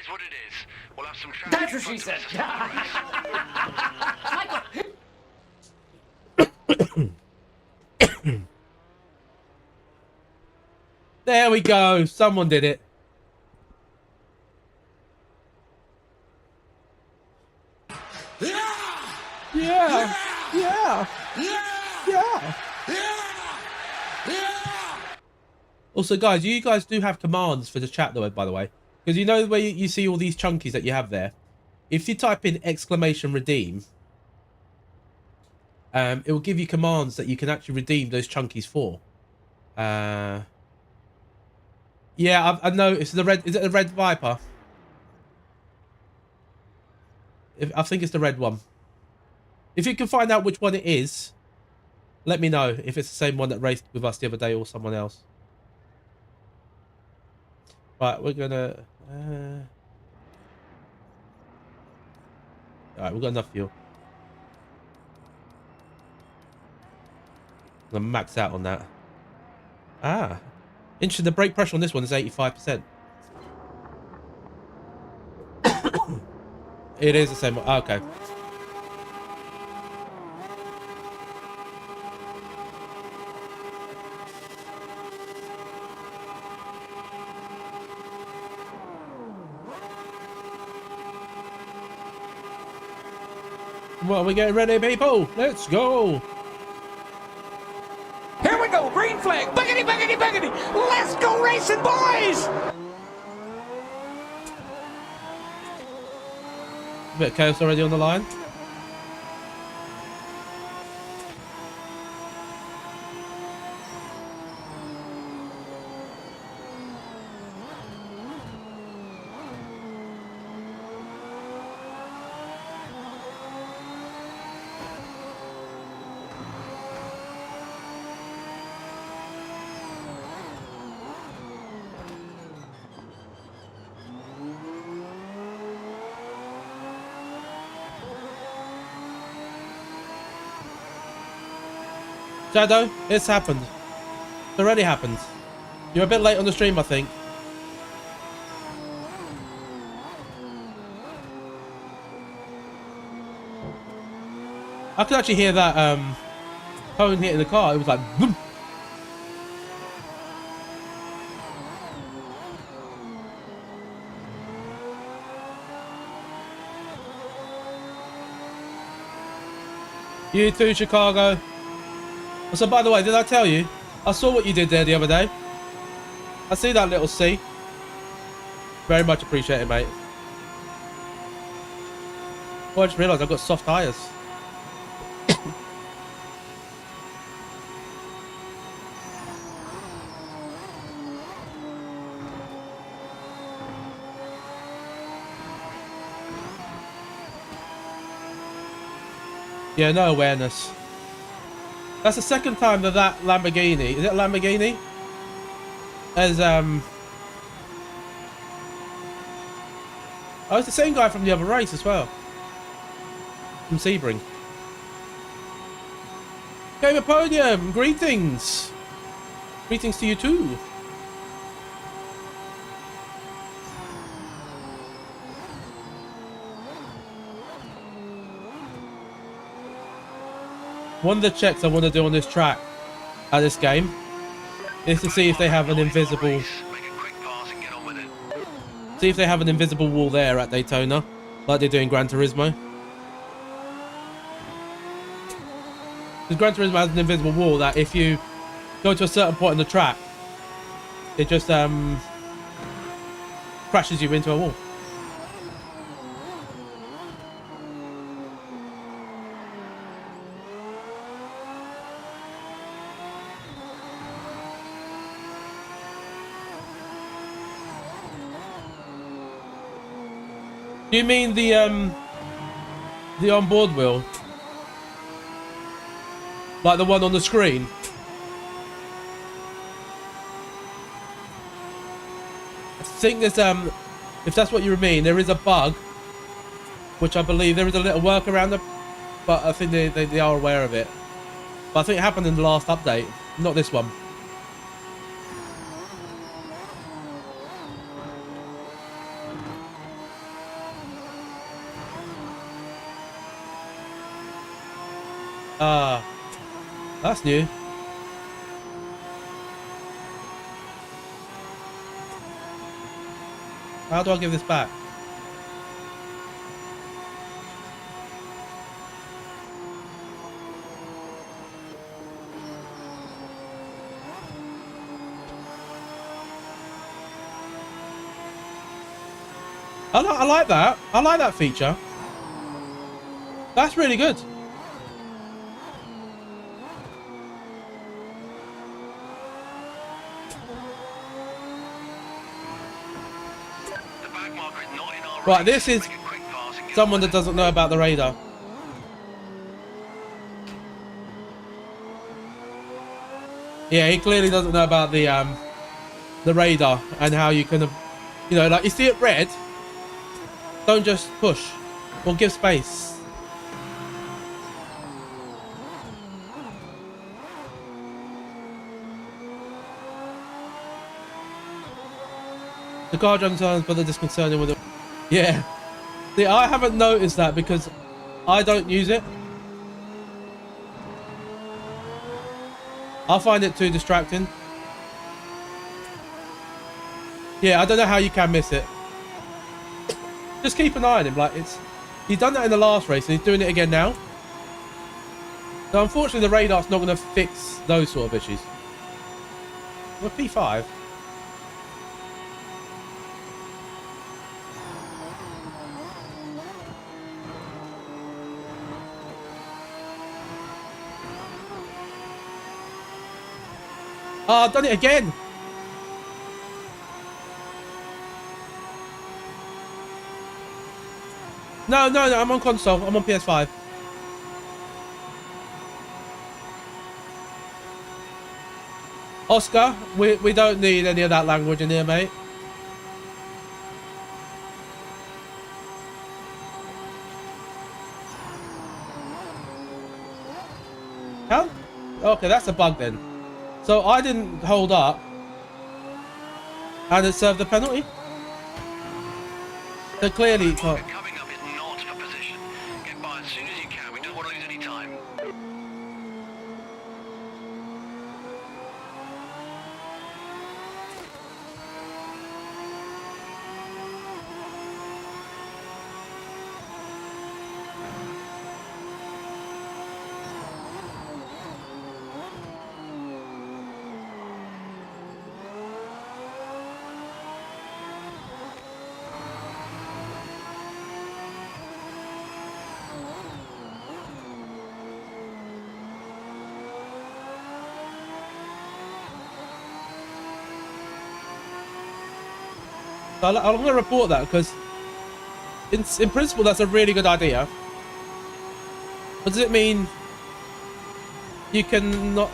what it is. We'll have some traffic. That's what she said. There we go. Someone did it. Yeah. Also, guys, you guys do have commands for the chat, though, by the way. Because you know where you see all these chunkies that you have there? If you type in !redeem, it will give you commands that you can actually redeem those chunkies for. Yeah, I know. It's the red. Is it the red Viper? I think it's the red one. If you can find out which one it is, let me know if it's the same one that raced with us the other day or someone else. Right, we're gonna... Alright, we've got enough fuel. I'm gonna max out on that. Ah. Interesting, the brake pressure on this one is 85%. It is the same one. Oh, okay. Well, we're getting ready, people. Let's go. Here we go, green flag, buggity, buggity, buggity. Let's go racing, boys. A bit of chaos already on the line. Shadow, it's happened. It already happened. You're a bit late on the stream, I think. I could actually hear that cone hitting the car. It was like boom. You too, Chicago. So, by the way, did I tell you? I saw what you did there the other day. I see that little C. Very much appreciated, mate. Oh, I just realised I've got soft tyres. Yeah, no awareness. That's the second time that Lamborghini, is it a Lamborghini? As oh, it's the same guy from the other race as well. From Sebring. Gamer Podium, greetings. Greetings to you too. one of the checks I want to do on this track at this game is to see if they have an invisible. Make a quick pass and get on with it. See if they have an invisible wall there at Daytona, like they do in Gran Turismo. Because Gran Turismo has an invisible wall that if you go to a certain point on the track, it just crashes you into a wall. Do you mean the onboard wheel? Like the one on the screen? I think there's if that's what you mean, there is a bug, which I believe there is a little workaround, but I think they are aware of it. But I think it happened in the last update, not this one. Ah, that's new. How do I give this back? I like that. I like that feature. That's really good. Right, this is someone that doesn't know about the radar. Yeah, he clearly doesn't know about the radar and how you can, you know, like you see it red, don't just push or give space. The car jumps on, but they're disconcerting with it. Yeah. See, I haven't noticed that because I don't use it. I find it too distracting. Yeah, I don't know how you can miss it. Just keep an eye on him. Like he's done that in the last race and he's doing it again now. So unfortunately the radar's not going to fix those sort of issues. We're P5. Oh, I've done it again. No, I'm on console. I'm on PS5. Oscar, we don't need any of that language in here, mate. How? Okay, that's a bug then. So I didn't hold up and it served the penalty. So clearly it can't. Coming up is not a position. Get by as soon as you can. We don't want to lose any time. So I'm going to report that because in principle that's a really good idea. But does it mean you can not?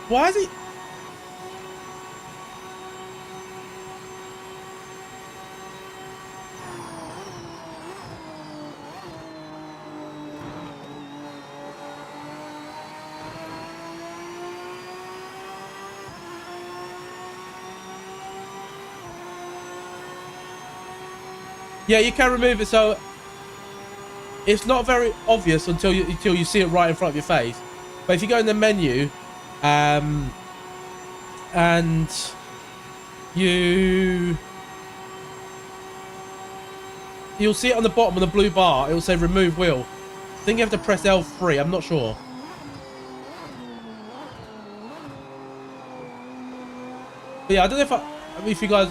Why is he? Yeah, you can remove it. So it's not very obvious until you see it right in front of your face. But if you go in the menu, and you'll see it on the bottom of the blue bar. It will say remove wheel. I think you have to press L3. I'm not sure. But yeah, I don't know if you guys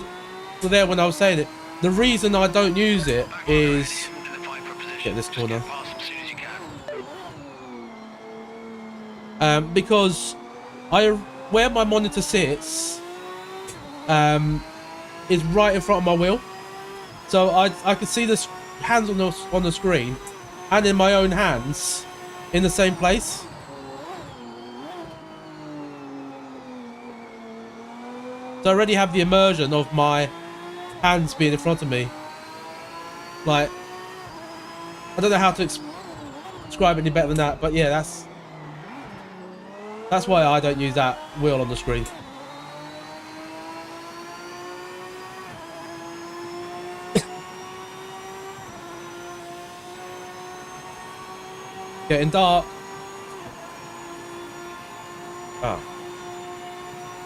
were there when I was saying it. The reason I don't use it is get this corner. Because where my monitor sits is right in front of my wheel, so I can see the hands on the screen and in my own hands in the same place. So I already have the immersion of my hands being in front of me. Like, I don't know how to describe it any better than that, but yeah, that's why I don't use that wheel on the screen. Getting dark. Ah.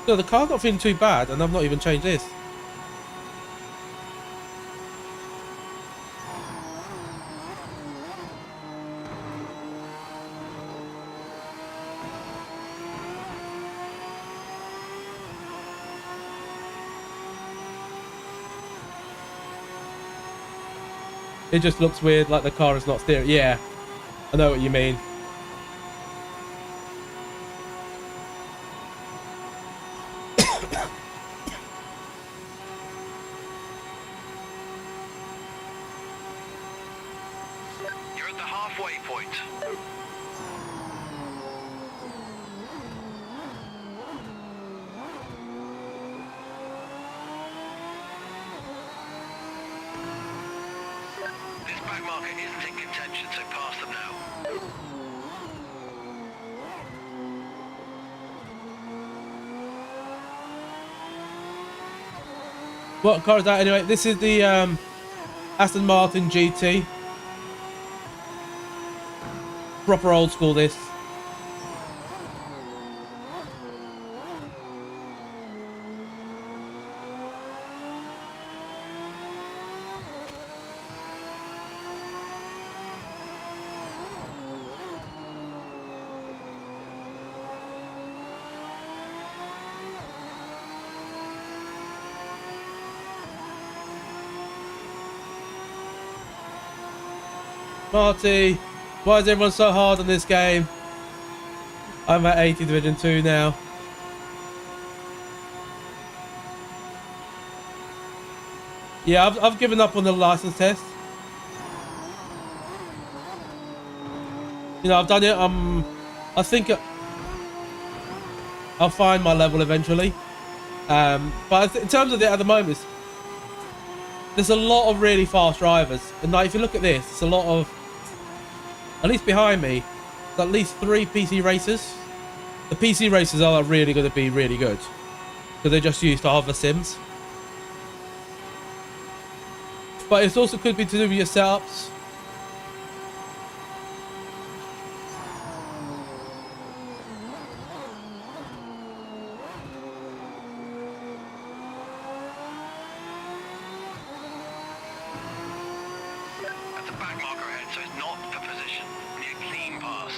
No, the car's not feeling too bad, and I've not even changed this. It just looks weird, like the car is not steering. Yeah, I know what you mean. You're at the halfway point. This back marker isn't in contention, so pass them now. What car is that anyway? This is the Aston Martin GT. Proper old school this. Marty, why is everyone so hard on this game? I'm at 80 Division 2 now. Yeah, I've given up on the license test. You know, I've done it. I think I'll find my level eventually. But in terms of it at the moment, there's a lot of really fast drivers. And like, if you look at this, it's a lot of, at least behind me, at least 3 PC racers. The PC racers are really going to be really good because they're just used to other sims. But it also could be to do with your setups. That's a back marker ahead, so it's not for position. We need a clean pass.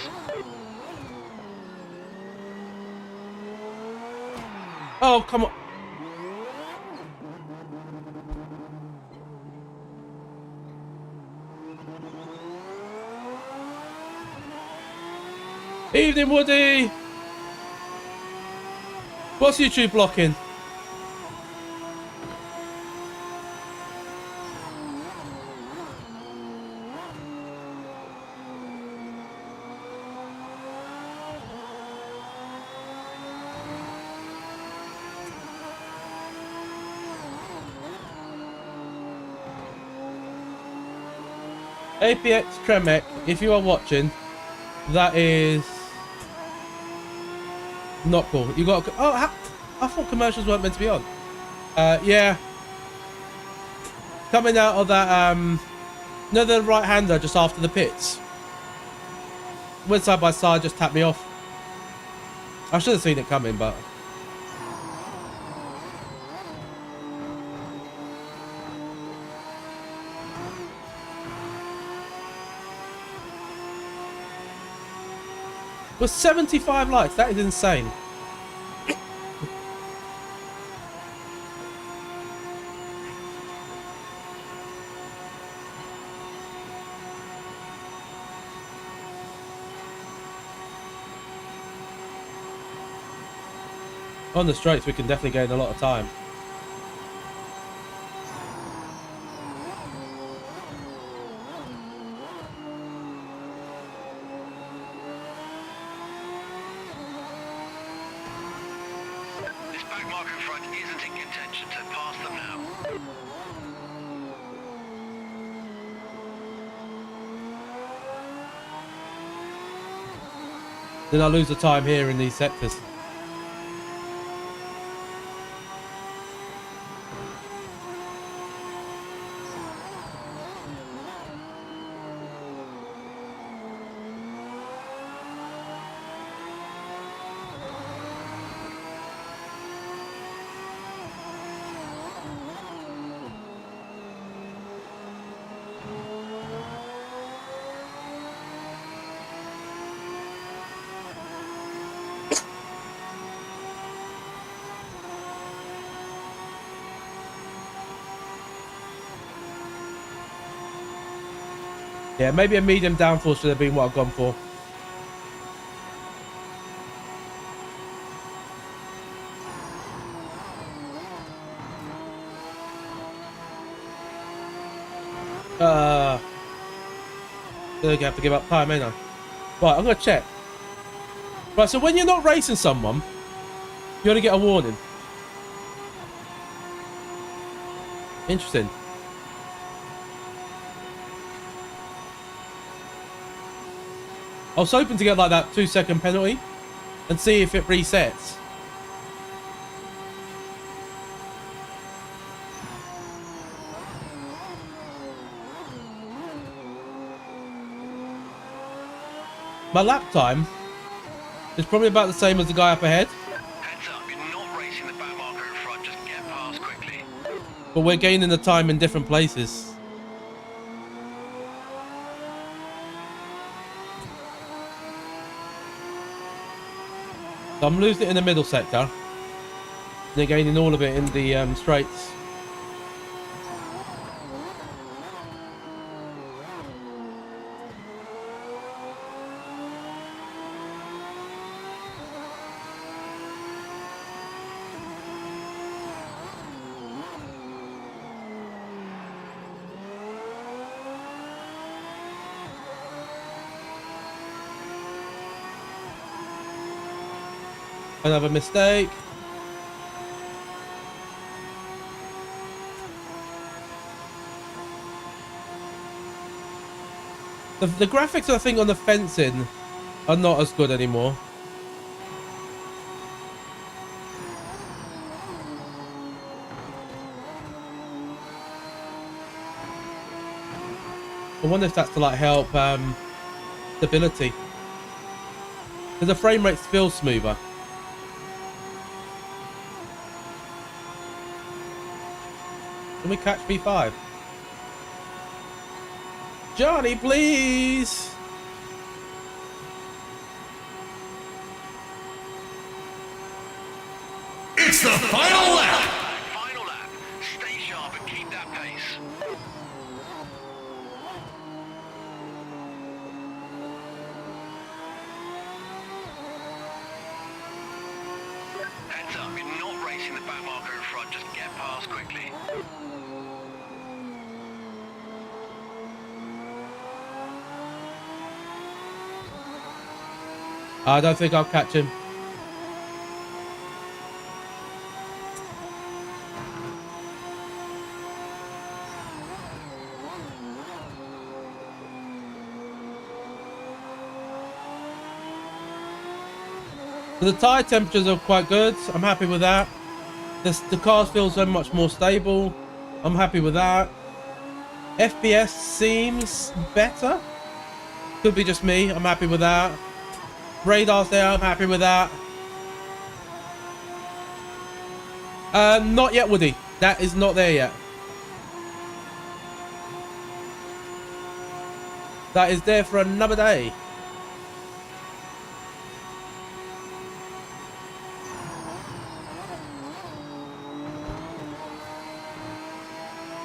Oh, come on. Evening, Woody. What's YouTube blocking? APX Tremec, if you are watching, that is not cool. You got. Oh, I thought commercials weren't meant to be on. Yeah. Coming out of that No, the right-hander just after the pits. Went side by side, just tapped me off. I should have seen it coming, but... With 75 likes, that is insane. On the straights, we can definitely gain a lot of time. This back marker in front isn't in contention, so pass them now. Then I lose the time here in these sectors. Yeah, maybe a medium downforce should have been what I've gone for. Gonna have to give up time, ain't I? Right, I'm gonna check. Right, so when you're not racing someone, you only get a warning. Interesting. I was hoping to get like that 2-second penalty and see if it resets. My lap time is probably about the same as the guy up ahead. Heads up, you're not racing the back marker in front, just get past quickly. But we're gaining the time in different places. So I'm losing it in the middle sector. And they're gaining all of it in the straights. Another mistake. The graphics, I think, on the fencing are not as good anymore. I wonder if that's to like help stability. Because the frame rates feel smoother. Can we catch P5? Johnny, please! It's the final lap! Final lap. Stay sharp and keep that pace. Heads up, you're not racing the back marker in front, just get past quickly. I don't think I'll catch him. The tyre temperatures are quite good. I'm happy with that. The car feels so much more stable. I'm happy with that. FPS seems better. Could be just me. I'm happy with that. Radar's there. I'm happy with that. Not yet, Woody. That is not there yet. That is there for another day.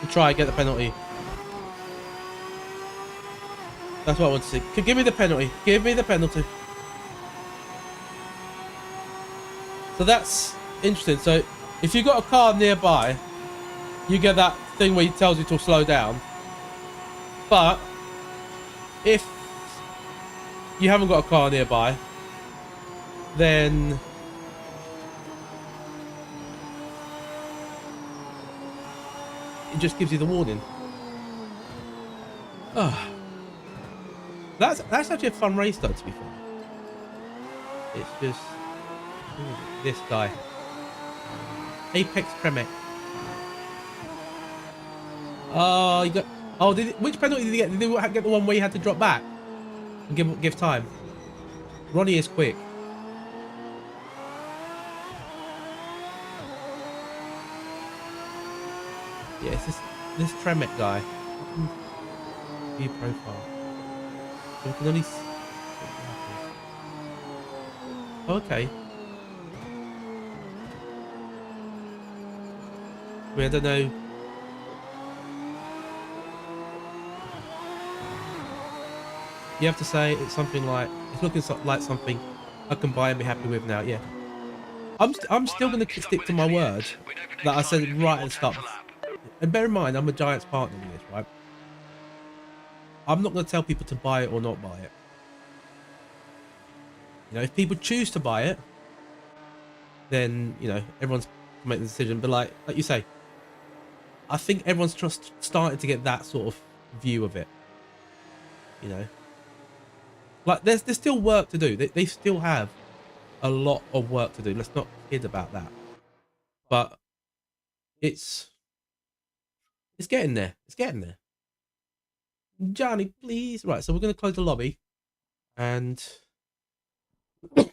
We'll try and get the penalty. That's what I want to see. Give me the penalty. Give me the penalty. So that's interesting. So if you've got a car nearby, you get that thing where he tells you to slow down. But if you haven't got a car nearby, then it just gives you the warning. Oh. That's actually a fun race though, to be fair. It's just this guy. Apex Tremec. Oh, you got. Oh, which penalty did he get? Did he get the one where you had to drop back and give time? Ronnie is quick. Yeah, it's this Tremec guy. View profile. So we can only see. Oh, okay. I mean, I don't know. You have to say it's something like, it's looking like something I can buy and be happy with now. Yeah, I'm still going to stick to my word that I said right at the start. And bear in mind, I'm a Giants partner in this, right? I'm not going to tell people to buy it or not buy it. You know, if people choose to buy it, then, you know, everyone's making the decision. But like you say, I think everyone's just starting to get that sort of view of it. You know, like there's still work to do. They still have a lot of work to do. Let's not kid about that. But it's getting there. It's getting there. Johnny, please. Right, so we're going to close the lobby, and I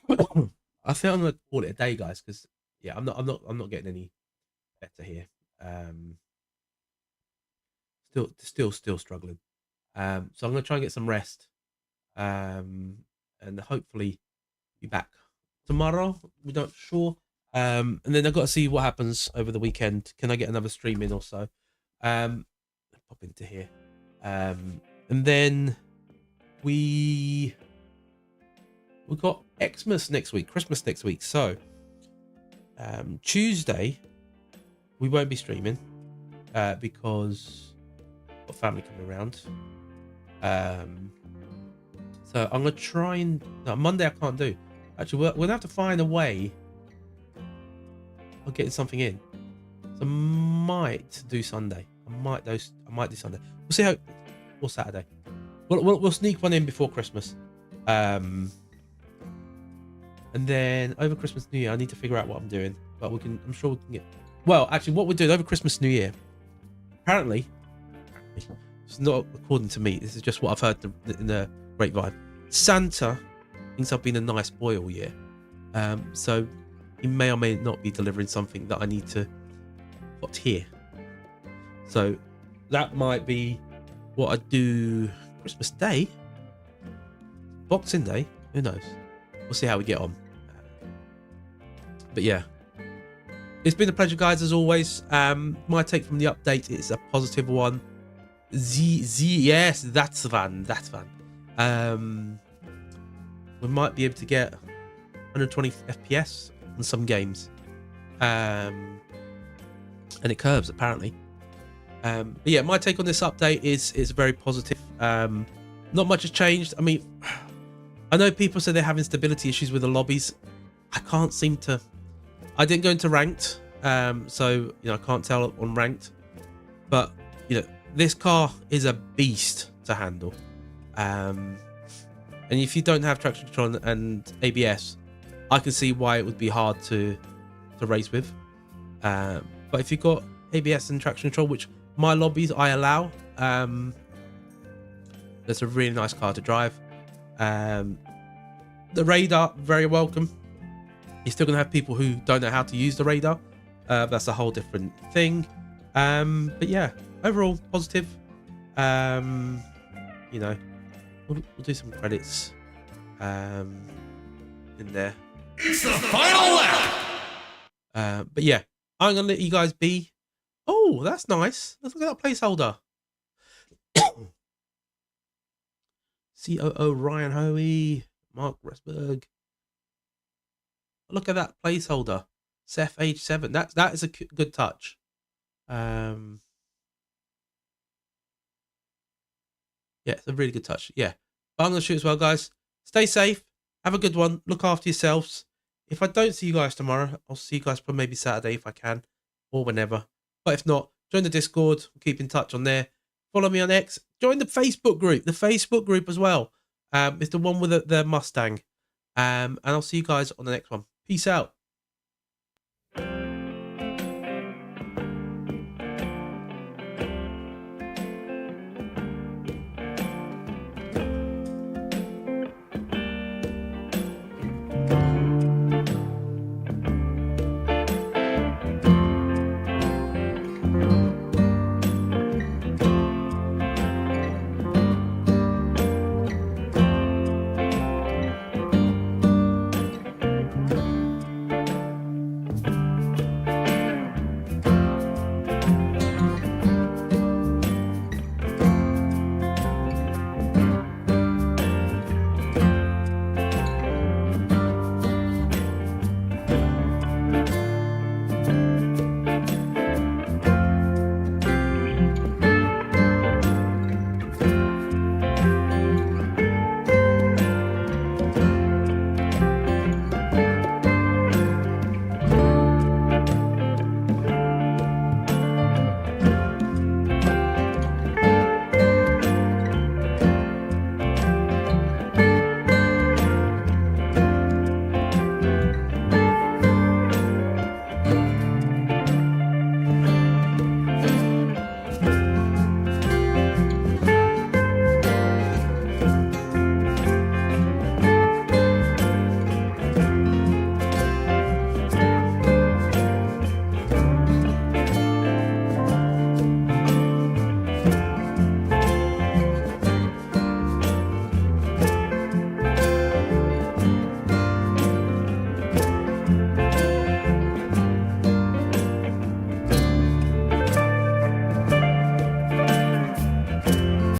think I'm going to call it a day, guys, because yeah, I'm not getting any better here. Still struggling. So I'm going to try and get some rest, and hopefully be back tomorrow. We're not sure. And then I've got to see what happens over the weekend. Can I get another stream in or so? Pop into here. And then we've got Xmas next week, Christmas next week. So Tuesday we won't be streaming because I've got family coming around. So I'm gonna try and Monday I can't do. Actually, we're gonna have to find a way of getting something in. So I might do Sunday. I might do Sunday. We'll see how. Or Saturday. We'll sneak one in before Christmas. And then over Christmas, New Year, I need to figure out what I'm doing. But I'm sure we can get. Well, actually, what we're doing over Christmas, New Year. Apparently, it's not according to me. This is just what I've heard in the grapevine. Santa thinks I've been a nice boy all year. So he may or may not be delivering something that I need to put here. So that might be what I do Christmas Day, Boxing Day, who knows? We'll see how we get on. But yeah, it's been a pleasure, guys, as always. My take from the update is a positive one. Yes, that's fun. We might be able to get 120 FPS on some games, and it curves apparently. But yeah, my take on this update is very positive. Not much has changed. I mean, I know people say they're having stability issues with the lobbies. I can't seem to. I didn't go into ranked, so you know I can't tell on ranked. But you know, this car is a beast to handle. And if you don't have traction control and ABS, I can see why it would be hard to race with. But if you've got ABS and traction control, which my lobbies I allow, That's a really nice car to drive. The radar, very welcome. You're still gonna have people who don't know how to use the radar. That's a whole different thing. But yeah, overall positive. You know, we'll do some credits in there. It's the final lap. But yeah, I'm gonna let you guys be. Oh, that's nice. Let's look at that placeholder. COO Ryan Hoey, Mark Resberg. Look at that placeholder. Seth age 7. That is a good touch. Yeah, it's a really good touch. Yeah. But I'm gonna shoot as well, guys. Stay safe. Have a good one. Look after yourselves. If I don't see you guys tomorrow, I'll see you guys for maybe Saturday if I can, or whenever. But if not, join the Discord. Keep in touch on there. Follow me on X. Join the Facebook group. The Facebook group as well. It's the one with the Mustang. And I'll see you guys on the next one. Peace out.